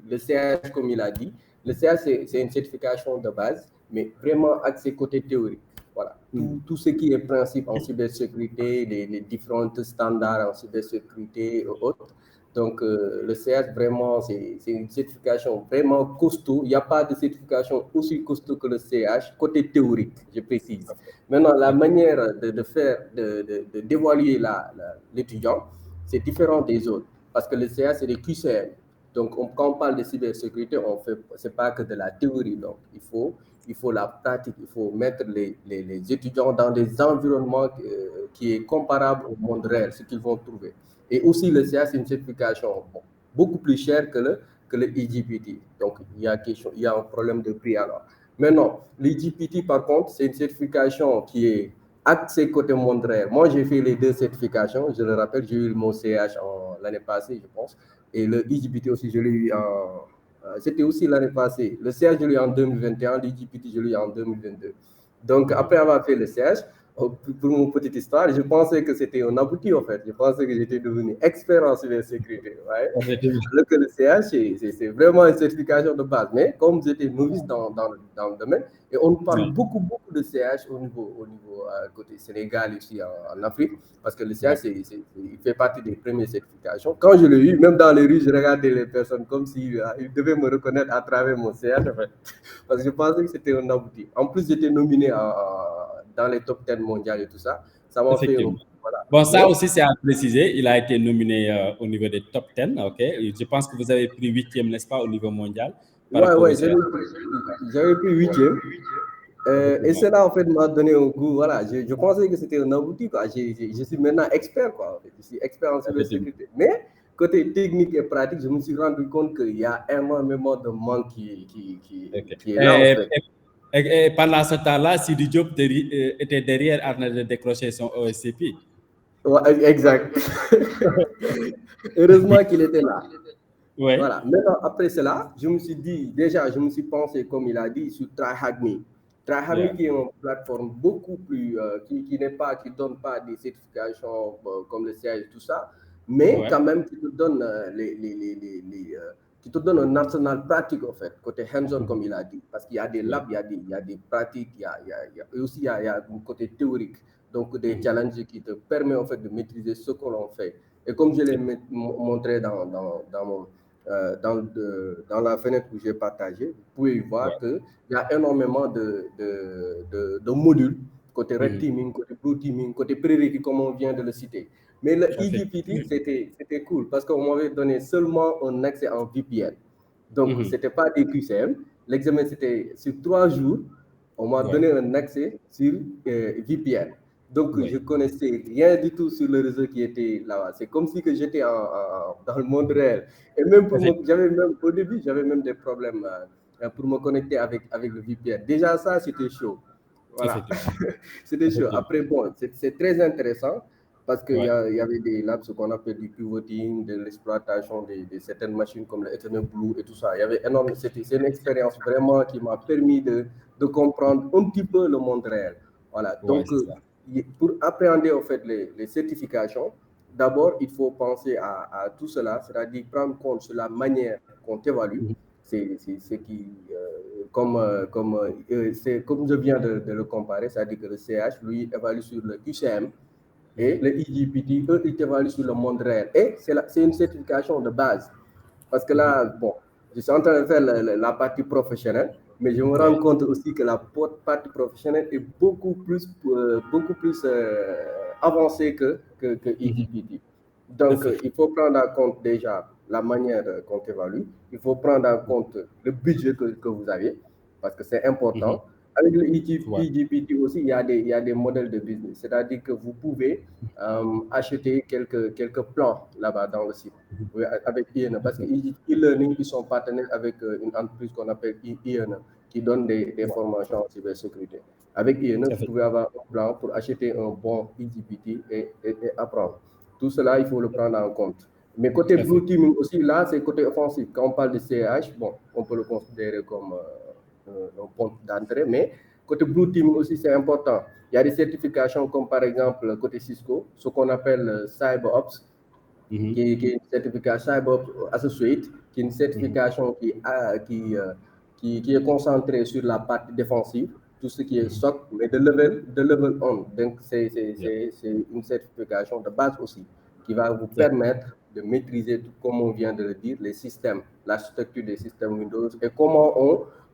B: le CH, comme il a dit, le CH, c'est une certification de base, mais vraiment axé côté théorique. Voilà. Tout ce qui est principe en cybersécurité, les différents standards en cybersécurité et autres. Donc, le CH, vraiment, c'est une certification vraiment costaud. Il n'y a pas de certification aussi costaud que le CH, côté théorique, je précise. Maintenant, la manière d'évaluer l'étudiant, c'est différent des autres. Parce que le CH, c'est des QCM. Donc, quand on parle de cybersécurité, ce n'est pas que de la théorie. Donc, il faut la pratique, il faut mettre les étudiants dans des environnements qui est comparable au monde réel, ce qu'ils vont trouver. Et aussi, le CA, c'est une certification beaucoup plus chère que le IGPT. Donc, il y a un problème de prix alors. Maintenant, l'IGPT, par contre, c'est une certification qui est axée côté monde réel. Moi, j'ai fait les deux certifications. Je le rappelle, j'ai eu mon CH l'année passée, je pense. Et le IGPT aussi, je l'ai eu c'était aussi l'année passée. Le CH, je l'ai eu en 2021. L'IGPT, je l'ai eu en 2022. Donc, après avoir fait le CH, pour mon petite histoire, je pensais que c'était un abouti, en fait. Je pensais que j'étais devenu expert en cybersécurité. Ouais. Alors que le CH, c'est vraiment une certification de base. Mais comme j'étais novice dans le domaine, et on parle beaucoup de CH au niveau côté Sénégal, ici en Afrique, parce que le CH, il fait partie des premières certifications. Quand je l'ai eu, même dans les rues, je regardais les personnes comme s'ils devaient me reconnaître à travers mon CH, en fait. Parce que je pensais que c'était un abouti. En plus, j'étais nominé dans les top 10 mondiales et tout ça. Ça m'a fait...
E: Voilà. Bon, ça aussi, c'est à préciser. Il a été nominé au niveau des top 10. OK. Je pense que vous avez pris 8e, n'est-ce pas, au niveau mondial.
B: Oui, j'avais pris 8e. Et cela, en fait, m'a donné un goût. Voilà, je pensais que c'était un abouti. Quoi. Je suis maintenant expert. Quoi, en fait. Je suis expert en cybersécurité. Mais côté technique et pratique, je me suis rendu compte qu'il y a énormément de manque qui est là, en fait.
E: Et pendant ce temps-là, Sidi Diop était derrière Arnaud de décrocher son OSCP.
B: Ouais, exact. Heureusement qu'il était là.
E: Ouais.
B: Voilà. Maintenant, après cela, je me suis dit, je me suis pensé, comme il a dit, sur TryHackMe. TryHackMe qui est une plateforme beaucoup plus, qui donne pas des certifications comme le CA et tout ça, mais quand même qui te donne qui te donne un arsenal pratique, en fait, côté hands-on, comme il a dit. Parce qu'il y a des labs, il y a des pratiques, et aussi il y a un côté théorique. Donc, des challenges qui te permettent, en fait, de maîtriser ce que l'on fait. Et comme je l'ai montré dans la fenêtre où j'ai partagé, vous pouvez voir qu'il y a énormément de modules, côté red teaming, côté blue teaming, côté prérequis, comme on vient de le citer. Mais le EGPT, c'était cool parce qu'on m'avait donné seulement un accès en VPN. Donc, ce n'était pas des QCM. L'examen, c'était sur 3 jours. On m'a donné un accès sur VPN. Donc, je connaissais rien du tout sur le réseau qui était là-bas. C'est comme si que j'étais dans le monde réel. Et même au début, j'avais même des problèmes pour me connecter avec le VPN. Déjà, ça, c'était chaud. Voilà. C'était chaud. Après, bon, c'est très intéressant parce qu'il y avait des labs, ce qu'on appelle du pivoting, de l'exploitation de certaines machines comme le Ethernet Blue et tout ça. Il y avait énormément. C'est une expérience vraiment qui m'a permis de comprendre un petit peu le monde réel. Voilà. Donc, pour appréhender en fait les certifications, d'abord, il faut penser à tout cela, c'est-à-dire prendre compte sur la manière qu'on t'évalue. C'est ce qui, comme je viens de le comparer, c'est-à-dire que le CH, lui, évalue sur le QCM et le EGPT, eux, ils évaluent sur le monde réel. Et c'est une certification de base. Parce que là, bon, je suis en train de faire la partie professionnelle, mais je me rends compte aussi que la partie professionnelle est beaucoup plus avancée que EGPT. Donc, il faut prendre en compte déjà la manière qu'on t'évalue. Il faut prendre en compte le budget que vous avez, parce que c'est important. Avec le EGPT aussi, il y a des modèles de business. C'est-à-dire que vous pouvez acheter quelques plans là-bas dans le site avec IENA. Parce que e-learning, ils sont partenaires avec une entreprise qu'on appelle IENA, qui donne des formations en cybersécurité. Avec IENA, vous pouvez avoir un plan pour acheter un bon EGPT et apprendre. Tout cela, il faut le prendre en compte. Mais côté Blue Teaming aussi, là, c'est côté offensif. Quand on parle de CH, bon, on peut le considérer comme un point d'entrée, mais côté Blue Teaming aussi, c'est important. Il y a des certifications comme par exemple côté Cisco, ce qu'on appelle CyberOps, qui est une certification CyberOps Associate, qui est une certification qui est concentrée sur la partie défensive, tout ce qui est SOC, mais de level 1. Donc, c'est une certification de base aussi qui va vous permettre de maîtriser, comme on vient de le dire, les systèmes, la structure des systèmes Windows et comment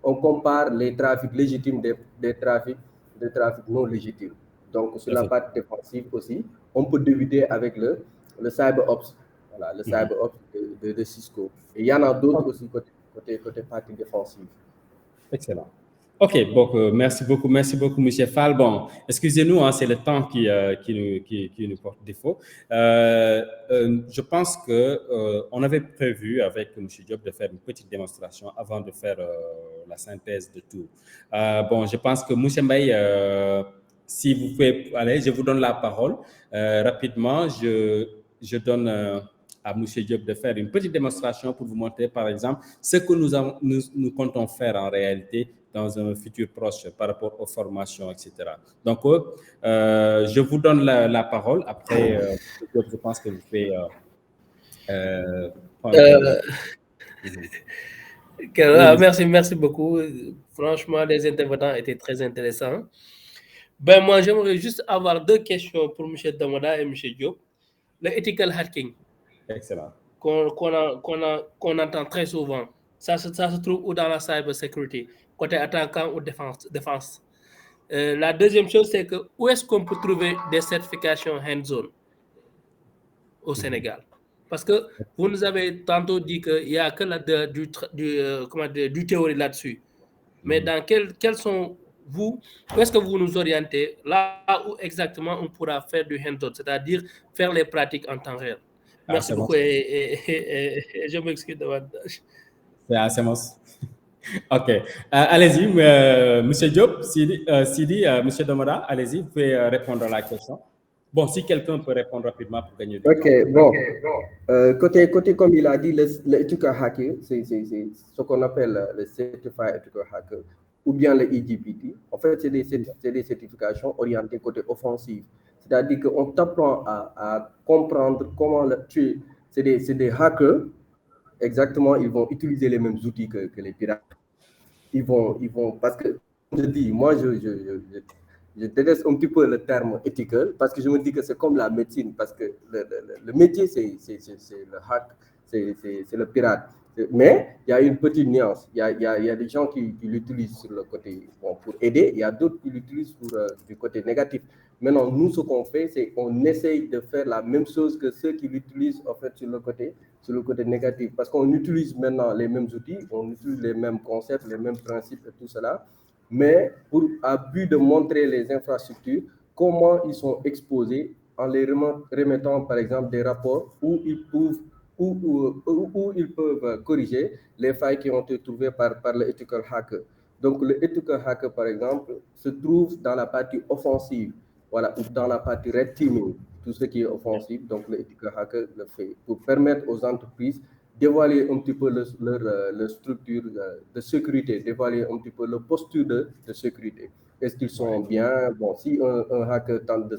B: on compare les trafics légitimes des trafics non légitimes. Donc, sur la partie défensive aussi, on peut débuter avec le CyberOps, voilà, le CyberOps de Cisco. Et il y en a d'autres aussi côté partie défensive.
E: Excellent. OK, donc merci beaucoup, M. Fall. Bon, excusez-nous, hein, c'est le temps qui nous porte défaut. Je pense qu'on avait prévu avec M. Diop de faire une petite démonstration avant de faire la synthèse de tout. Bon, je pense que M. Mbaye, si vous pouvez aller, je vous donne la parole. Rapidement, je donne à M. Diop de faire une petite démonstration pour vous montrer, par exemple, ce que nous comptons faire en réalité dans un futur proche par rapport aux formations, etc. Donc, je vous donne la parole. Après, je pense que vous pouvez
D: Merci beaucoup. Franchement, les intervenants étaient très intéressants. Ben, moi, j'aimerais juste avoir 2 questions pour M. Damoda et M. Diop. Le ethical hacking.
E: Excellent.
D: Qu'on entend très souvent. Ça se trouve où dans la cybersécurité, côté attaquant ou défense. La deuxième chose, c'est que où est-ce qu'on peut trouver des certifications hands-on au Sénégal? Parce que vous nous avez tantôt dit qu'il n'y a que du théorie là-dessus. Mais dans quels sont où est-ce que vous nous orientez là où exactement on pourra faire du hands-on, c'est-à-dire faire les pratiques en temps réel? Merci beaucoup et je m'excuse davantage.
E: C'est assez OK. Allez-y, M. Diop, Sidi, M. Damoda, allez-y, vous pouvez répondre à la question. Bon, si quelqu'un peut répondre rapidement pour gagner du temps.
B: OK, bon. Côté, comme il a dit, le ethical hacker, c'est ce qu'on appelle le Certified Ethical Hacker ou bien le EGPT. En fait, c'est des certifications orientées côté offensif. C'est-à-dire qu'on t'apprend à comprendre comment tuer. C'est des hackers, exactement, ils vont utiliser les mêmes outils que les pirates. Ils vont, parce que, je dis, moi, je déteste un petit peu le terme ethical, parce que je me dis que c'est comme la médecine, parce que le métier, c'est le hack, c'est le pirate. Mais il y a une petite nuance. Il y a des gens qui l'utilisent sur le côté pour aider, il y a d'autres qui l'utilisent du côté négatif. Maintenant, nous, ce qu'on fait, c'est qu'on essaye de faire la même chose que ceux qui l'utilisent en fait sur le côté négatif. Parce qu'on utilise maintenant les mêmes outils, on utilise les mêmes concepts, les mêmes principes et tout cela, mais à but de montrer les infrastructures, comment ils sont exposés en les remettant, par exemple, des rapports où ils peuvent corriger les failles qui ont été trouvées par le ethical hacker. Donc, le ethical hacker, par exemple, se trouve dans la partie offensive, voilà, ou dans la partie red teaming, tout ce qui est offensif. Donc, le ethical hacker le fait pour permettre aux entreprises dévoiler un petit peu leur structure de sécurité, dévoiler un petit peu leur posture de sécurité. Est-ce qu'ils sont bien? Bon, si un hacker tente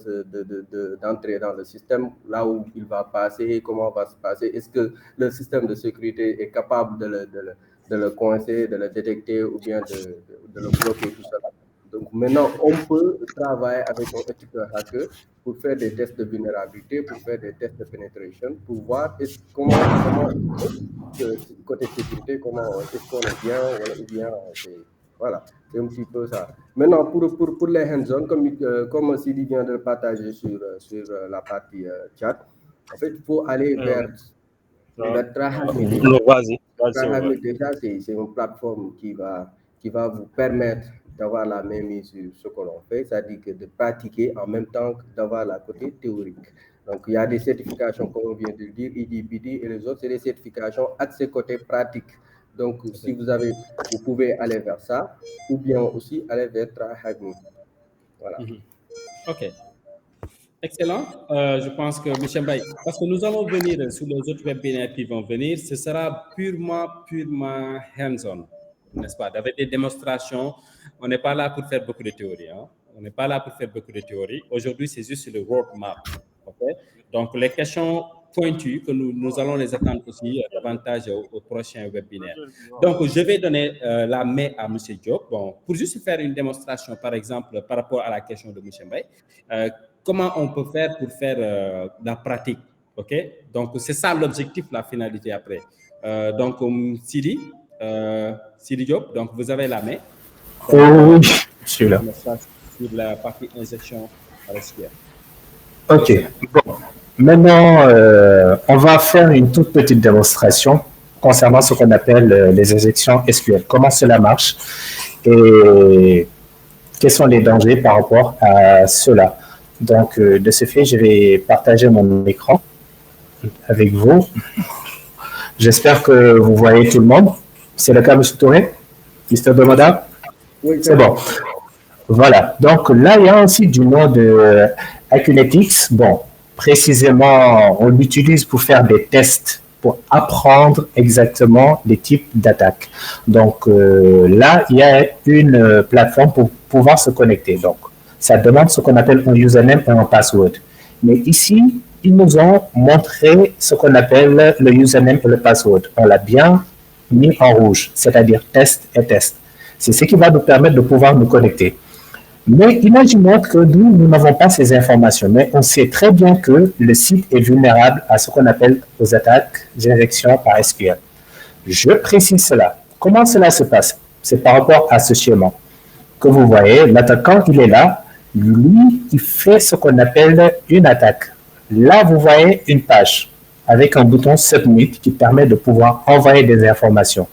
B: d'entrer dans le système, là où il va passer, comment va se passer? Est-ce que le système de sécurité est capable de le coincer, de le détecter ou bien de le bloquer, tout ça? Donc maintenant, on peut travailler avec un ethical hacker pour faire des tests de vulnérabilité, pour faire des tests de penetration, pour voir comment côté sécurité, comment est-ce qu'on est bien ou bien voilà, c'est un petit peu ça. Maintenant, pour les hands-on, comme Sidi vient de le partager sur la partie chat, en fait, il faut aller vers TryHackMe. TryHackMe, déjà, c'est une plateforme qui va vous permettre d'avoir la mainmise sur ce que l'on fait, c'est-à-dire que de pratiquer en même temps que d'avoir la côté théorique. Donc, il y a des certifications, comme on vient de le dire, EDPD et les autres, c'est des certifications à ce côté pratique. Donc, si vous pouvez aller vers ça, ou bien aussi aller vers TryHackMe. Voilà.
E: OK. Excellent. Je pense que, M. Mbaye, parce que nous allons venir sur les autres webinaires qui vont venir, ce sera purement hands-on, n'est-ce pas? Avec des démonstrations, on n'est pas là pour faire beaucoup de théorie. Hein? On n'est pas là pour faire beaucoup de théorie. Aujourd'hui, c'est juste le roadmap. Okay? Donc, les questions pointues que nous allons les attendre aussi davantage au prochain webinaire. Donc, je vais donner la main à M. Diop. Bon, pour juste faire une démonstration, par exemple, par rapport à la question de M. Mbaye, comment on peut faire pour faire la pratique, OK? Donc, c'est ça l'objectif, la finalité après. Donc, Sidi Diop, donc vous avez la main.
C: Oui, je suis là.
E: Sur la partie injection à SQL.
C: OK. Bon. Maintenant, on va faire une toute petite démonstration concernant ce qu'on appelle les injections SQL. Comment cela marche et quels sont les dangers par rapport à cela. Donc, de ce fait, je vais partager mon écran avec vous. J'espère que vous voyez tout le monde. C'est le cas, M. Touré? Mr. Domada?
B: Oui,
C: c'est bon. Voilà. Donc, là, il y a aussi du nom de Acunetix. Bon, précisément, on l'utilise pour faire des tests, pour apprendre exactement les types d'attaques. Donc, là, il y a une plateforme pour pouvoir se connecter. Donc, ça demande ce qu'on appelle un username et un password. Mais ici, ils nous ont montré ce qu'on appelle le username et le password. On l'a bien mis en rouge, c'est-à-dire test et test. C'est ce qui va nous permettre de pouvoir nous connecter. Mais imaginons que nous n'avons pas ces informations, mais on sait très bien que le site est vulnérable à ce qu'on appelle aux attaques d'injection par SQL. Je précise cela. Comment cela se passe? C'est par rapport à ce schéma que vous voyez. L'attaquant, il est là. Lui, il fait ce qu'on appelle une attaque. Là, vous voyez une page avec un bouton Submit qui permet de pouvoir envoyer des informations.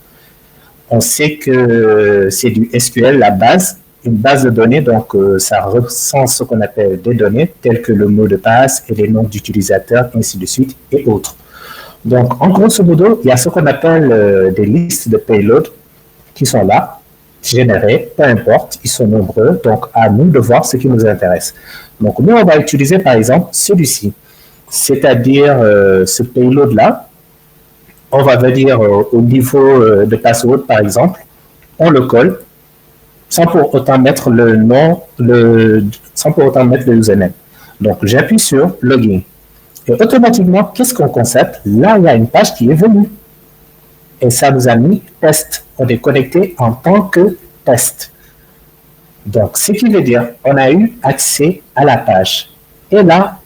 C: On sait que c'est du SQL, la base, une base de données, donc ça recense ce qu'on appelle des données, telles que le mot de passe et les noms d'utilisateurs, ainsi de suite, et autres. Donc, en grosso modo, il y a ce qu'on appelle des listes de payload qui sont là, générés, peu importe, ils sont nombreux, donc à nous de voir ce qui nous intéresse. Donc, nous, on va utiliser par exemple celui-ci, c'est-à-dire ce payload-là, on va venir au niveau de password par exemple, on le colle, sans pour autant mettre le nom, sans pour autant mettre le username. Donc, j'appuie sur Login. Et automatiquement, qu'est-ce qu'on constate? Là, il y a une page qui est venue. Et ça nous a mis test. On est connecté en tant que test. Donc, ce qui veut dire, on a eu accès à la page. Et là,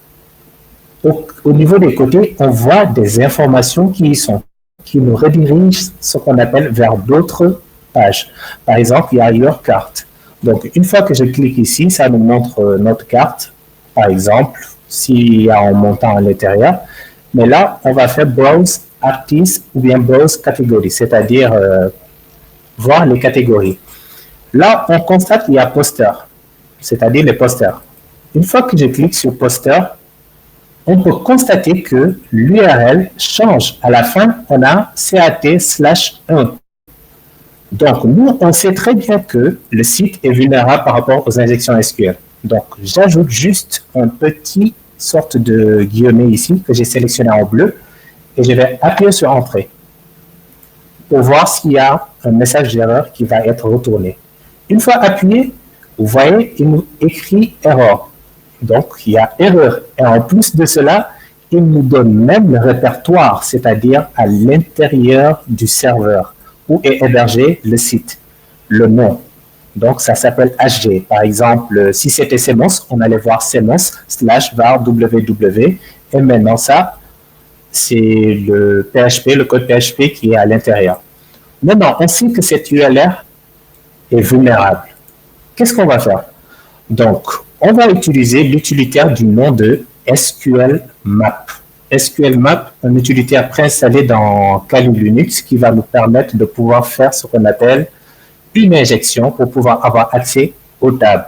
C: au niveau des côtés, on voit des informations qui y sont, qui nous redirigent ce qu'on appelle vers d'autres pages. Par exemple, il y a Your Cart. Donc, une fois que je clique ici, ça nous montre notre carte par exemple, s'il y a un montant à l'intérieur. Mais là, on va faire browse artist ou bien browse catégorie, c'est-à-dire voir les catégories. Là, on constate qu'il y a poster, c'est-à-dire les posters. Une fois que je clique sur poster, on peut constater que l'URL change. À la fin, on a CAT/1. Donc, nous, on sait très bien que le site est vulnérable par rapport aux injections SQL. Donc, j'ajoute juste un petit sorte de guillemet ici que j'ai sélectionné en bleu et je vais appuyer sur Entrée pour voir s'il y a un message d'erreur qui va être retourné. Une fois appuyé, vous voyez, il nous écrit erreur. Donc, il y a erreur. Et en plus de cela, il nous donne même le répertoire, c'est-à-dire à l'intérieur du serveur où est hébergé le site, le nom. Donc, ça s'appelle HG. Par exemple, si c'était CMOS, on allait voir CMOS/var www. Et maintenant, ça, c'est le PHP, le code PHP qui est à l'intérieur. Maintenant, on sait que cette URL est vulnérable. Qu'est-ce qu'on va faire? Donc, on va utiliser l'utilitaire du nom de SQLmap. SQLmap, un utilitaire préinstallé dans Kali Linux qui va nous permettre de pouvoir faire ce qu'on appelle une injection pour pouvoir avoir accès aux tables.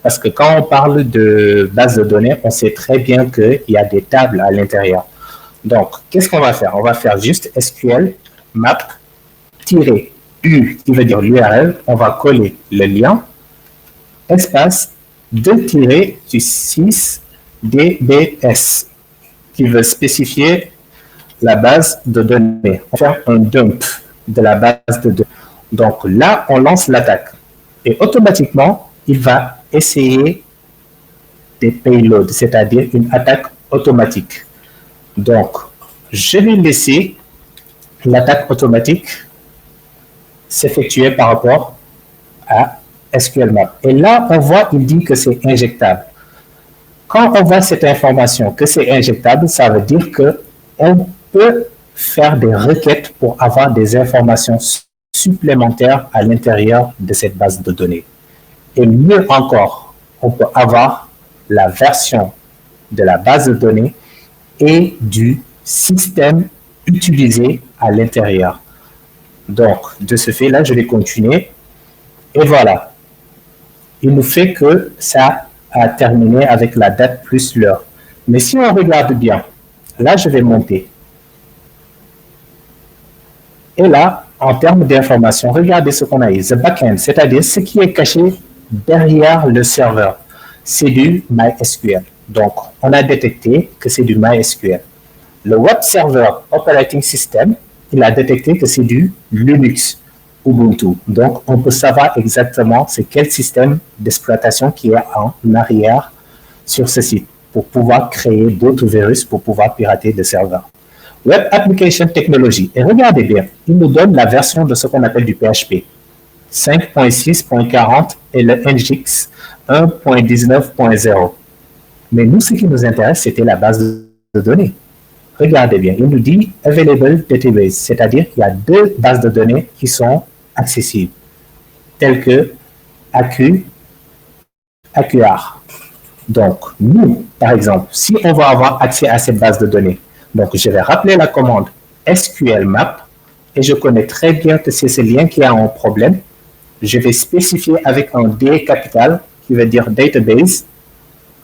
C: Parce que quand on parle de base de données, on sait très bien qu'il y a des tables à l'intérieur. Donc, qu'est-ce qu'on va faire? On va faire juste SQLmap-U, qui veut dire l'URL. On va coller le lien, espace, 2-6 DBS, qui veut spécifier la base de données. On va faire un dump de la base de données. Donc là, on lance l'attaque. Et automatiquement, il va essayer des payloads, c'est-à-dire une attaque automatique. Donc, je vais laisser l'attaque automatique s'effectuer par rapport à SQLmap. Et là, on voit, il dit que c'est injectable. Quand on voit cette information que c'est injectable, ça veut dire qu'on peut faire des requêtes pour avoir des informations supplémentaires à l'intérieur de cette base de données. Et mieux encore, on peut avoir la version de la base de données et du système utilisé à l'intérieur. Donc, de ce fait-là, je vais continuer. Et voilà. Il nous fait que ça a terminé avec la date plus l'heure. Mais si on regarde bien, là, je vais monter. Et là, en termes d'information, regardez ce qu'on a ici. The backend, c'est-à-dire ce qui est caché derrière le serveur. C'est du MySQL. Donc, on a détecté que c'est du MySQL. Le Web Server Operating System, il a détecté que c'est du Linux, Ubuntu. Donc, on peut savoir exactement c'est quel système d'exploitation qui est en arrière sur ce site pour pouvoir créer d'autres virus pour pouvoir pirater le serveur. Web Application Technology. Et regardez bien, il nous donne la version de ce qu'on appelle du PHP. 5.6.40 et le Nginx 1.19.0. Mais nous, ce qui nous intéresse, c'était la base de données. Regardez bien, il nous dit Available Database, c'est-à-dire qu'il y a deux bases de données qui sont accessibles, telles que AQR. Donc, nous, par exemple, si on va avoir accès à cette base de données, donc je vais rappeler la commande SQLmap et je connais très bien que c'est ce lien qui a un problème. Je vais spécifier avec un D capital qui veut dire database,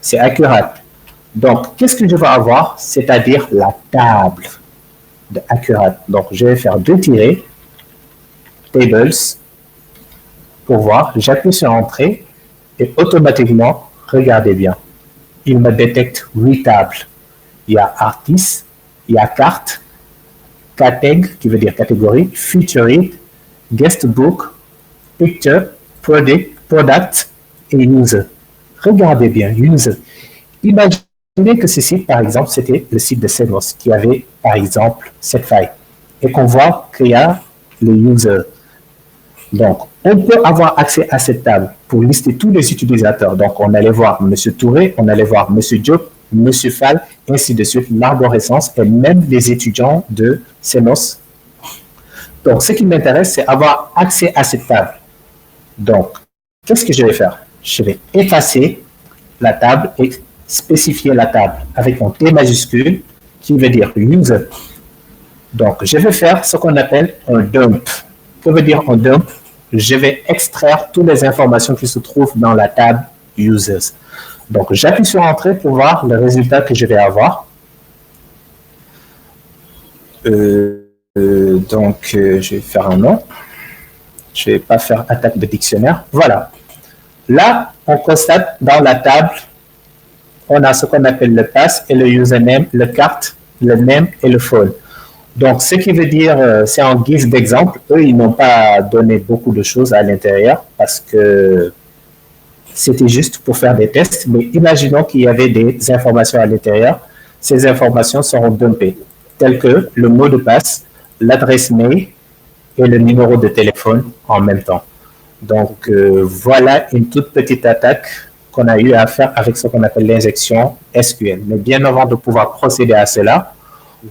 C: c'est accurate. Donc, qu'est-ce que je vais avoir? C'est-à-dire la table de accurate. Donc, je vais faire 2 tirets, tables, pour voir. J'appuie sur Entrée et automatiquement, regardez bien, il me détecte 8 tables. Il y a artist, il y a carte, categ, qui veut dire catégorie, featured, guestbook, picture, product et user. Regardez bien, user. Imaginez que ce site, par exemple, c'était le site de CMOS qui avait, par exemple, cette faille et qu'on voit qu'il y a les users. Donc, on peut avoir accès à cette table pour lister tous les utilisateurs. Donc, on allait voir M. Touré, on allait voir M. Diop, M. Fall, ainsi de suite, l'arborescence et même les étudiants de CMOS. Donc, ce qui m'intéresse, c'est avoir accès à cette table. Donc, qu'est-ce que je vais faire? Je vais effacer la table et spécifier la table avec un T majuscule qui veut dire user. Donc, je vais faire ce qu'on appelle un dump. Que veut dire un dump? Je vais extraire toutes les informations qui se trouvent dans la table users. Donc, j'appuie sur Entrée pour voir le résultat que je vais avoir. Je vais faire un nom. Je ne vais pas faire attaque de dictionnaire. Voilà. Là, on constate dans la table, on a ce qu'on appelle le pass et le username, le carte, le name et le phone. Donc, ce qui veut dire, c'est en guise d'exemple, eux, ils n'ont pas donné beaucoup de choses à l'intérieur parce que c'était juste pour faire des tests. Mais imaginons qu'il y avait des informations à l'intérieur. Ces informations seront dumpées, telles que le mot de passe, l'adresse mail et le numéro de téléphone en même temps. Donc, voilà une toute petite attaque qu'on a eu à faire avec ce qu'on appelle l'injection SQL. Mais bien avant de pouvoir procéder à cela,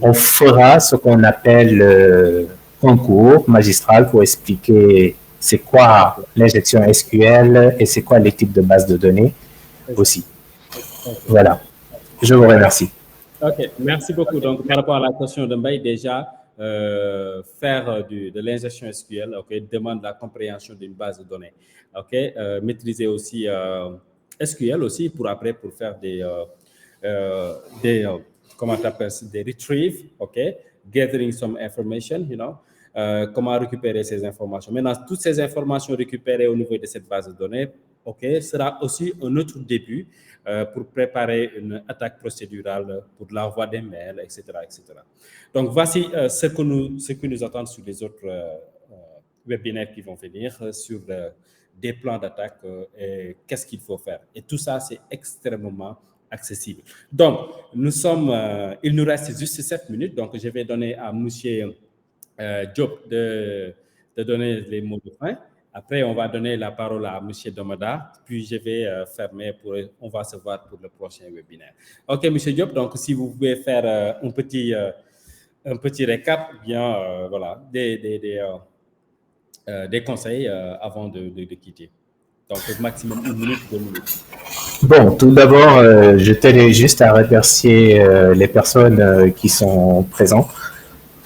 C: on fera ce qu'on appelle un cours magistral pour expliquer c'est quoi l'injection SQL et c'est quoi les types de bases de données aussi. Voilà. Je vous remercie.
E: OK, merci beaucoup. Donc, par rapport à la question de Mbaye, déjà, faire de l'injection SQL, OK, demande la compréhension d'une base de données. OK, maîtriser aussi SQL aussi pour après pour faire comment t'appelles, des retrieve, OK, gathering some information, comment récupérer ces informations. Maintenant, toutes ces informations récupérées au niveau de cette base de données, OK, sera aussi un autre début pour préparer une attaque procédurale pour l'envoi des mails, etc., etc. Donc, voici ce qui nous attend sur les autres webinaires qui vont venir, sur des plans d'attaque et qu'est-ce qu'il faut faire. Et tout ça, c'est extrêmement accessible. Donc, il nous reste juste 7 minutes, donc je vais donner à M. Diop de donner les mots de fin. Après, on va donner la parole à M. Domada, puis je vais fermer, on va se voir pour le prochain webinaire. OK, M. Diop, donc si vous pouvez faire un petit récap, bien, voilà, des conseils avant de quitter. Donc, maximum 1 minute, 2 minutes.
C: Bon, tout d'abord, je tenais juste à remercier les personnes qui sont présentes.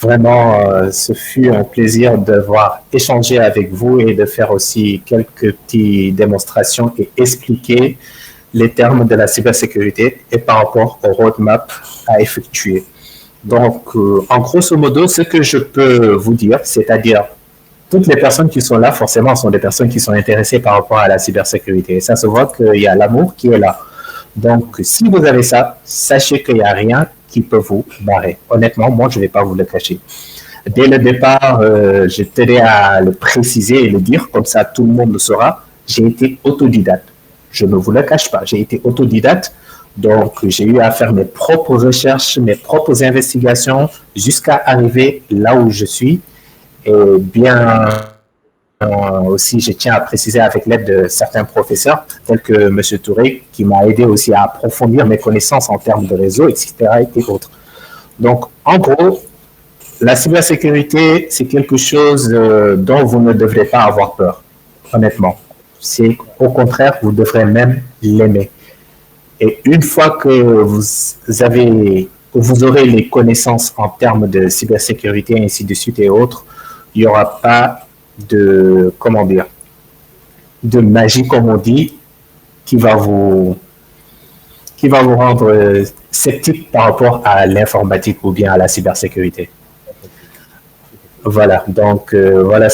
C: Vraiment, ce fut un plaisir de voir échanger avec vous et de faire aussi quelques petites démonstrations et expliquer les termes de la cybersécurité et par rapport au roadmap à effectuer. Donc, en grosso modo, ce que je peux vous dire, c'est-à-dire toutes les personnes qui sont là, forcément, sont des personnes qui sont intéressées par rapport à la cybersécurité. Et ça se voit qu'il y a l'amour qui est là. Donc, si vous avez ça, sachez qu'il n'y a rien qui peut vous barrer. Honnêtement, moi, je ne vais pas vous le cacher. Dès le départ, je tenais à le préciser et le dire, comme ça tout le monde le saura, j'ai été autodidacte. Je ne vous le cache pas, j'ai été autodidacte. Donc, j'ai eu à faire mes propres recherches, mes propres investigations, jusqu'à arriver là où je suis. Et bien aussi, je tiens à préciser avec l'aide de certains professeurs, tels que M. Touré, qui m'a aidé aussi à approfondir mes connaissances en termes de réseau, etc. et autres. Donc, en gros, la cybersécurité, c'est quelque chose dont vous ne devrez pas avoir peur, honnêtement. C'est au contraire, vous devrez même l'aimer. Et une fois que vous aurez les connaissances en termes de cybersécurité, ainsi de suite et autres, il n'y aura pas de magie, comme on dit, qui va vous rendre sceptique par rapport à l'informatique ou bien à la cybersécurité. Voilà, donc voilà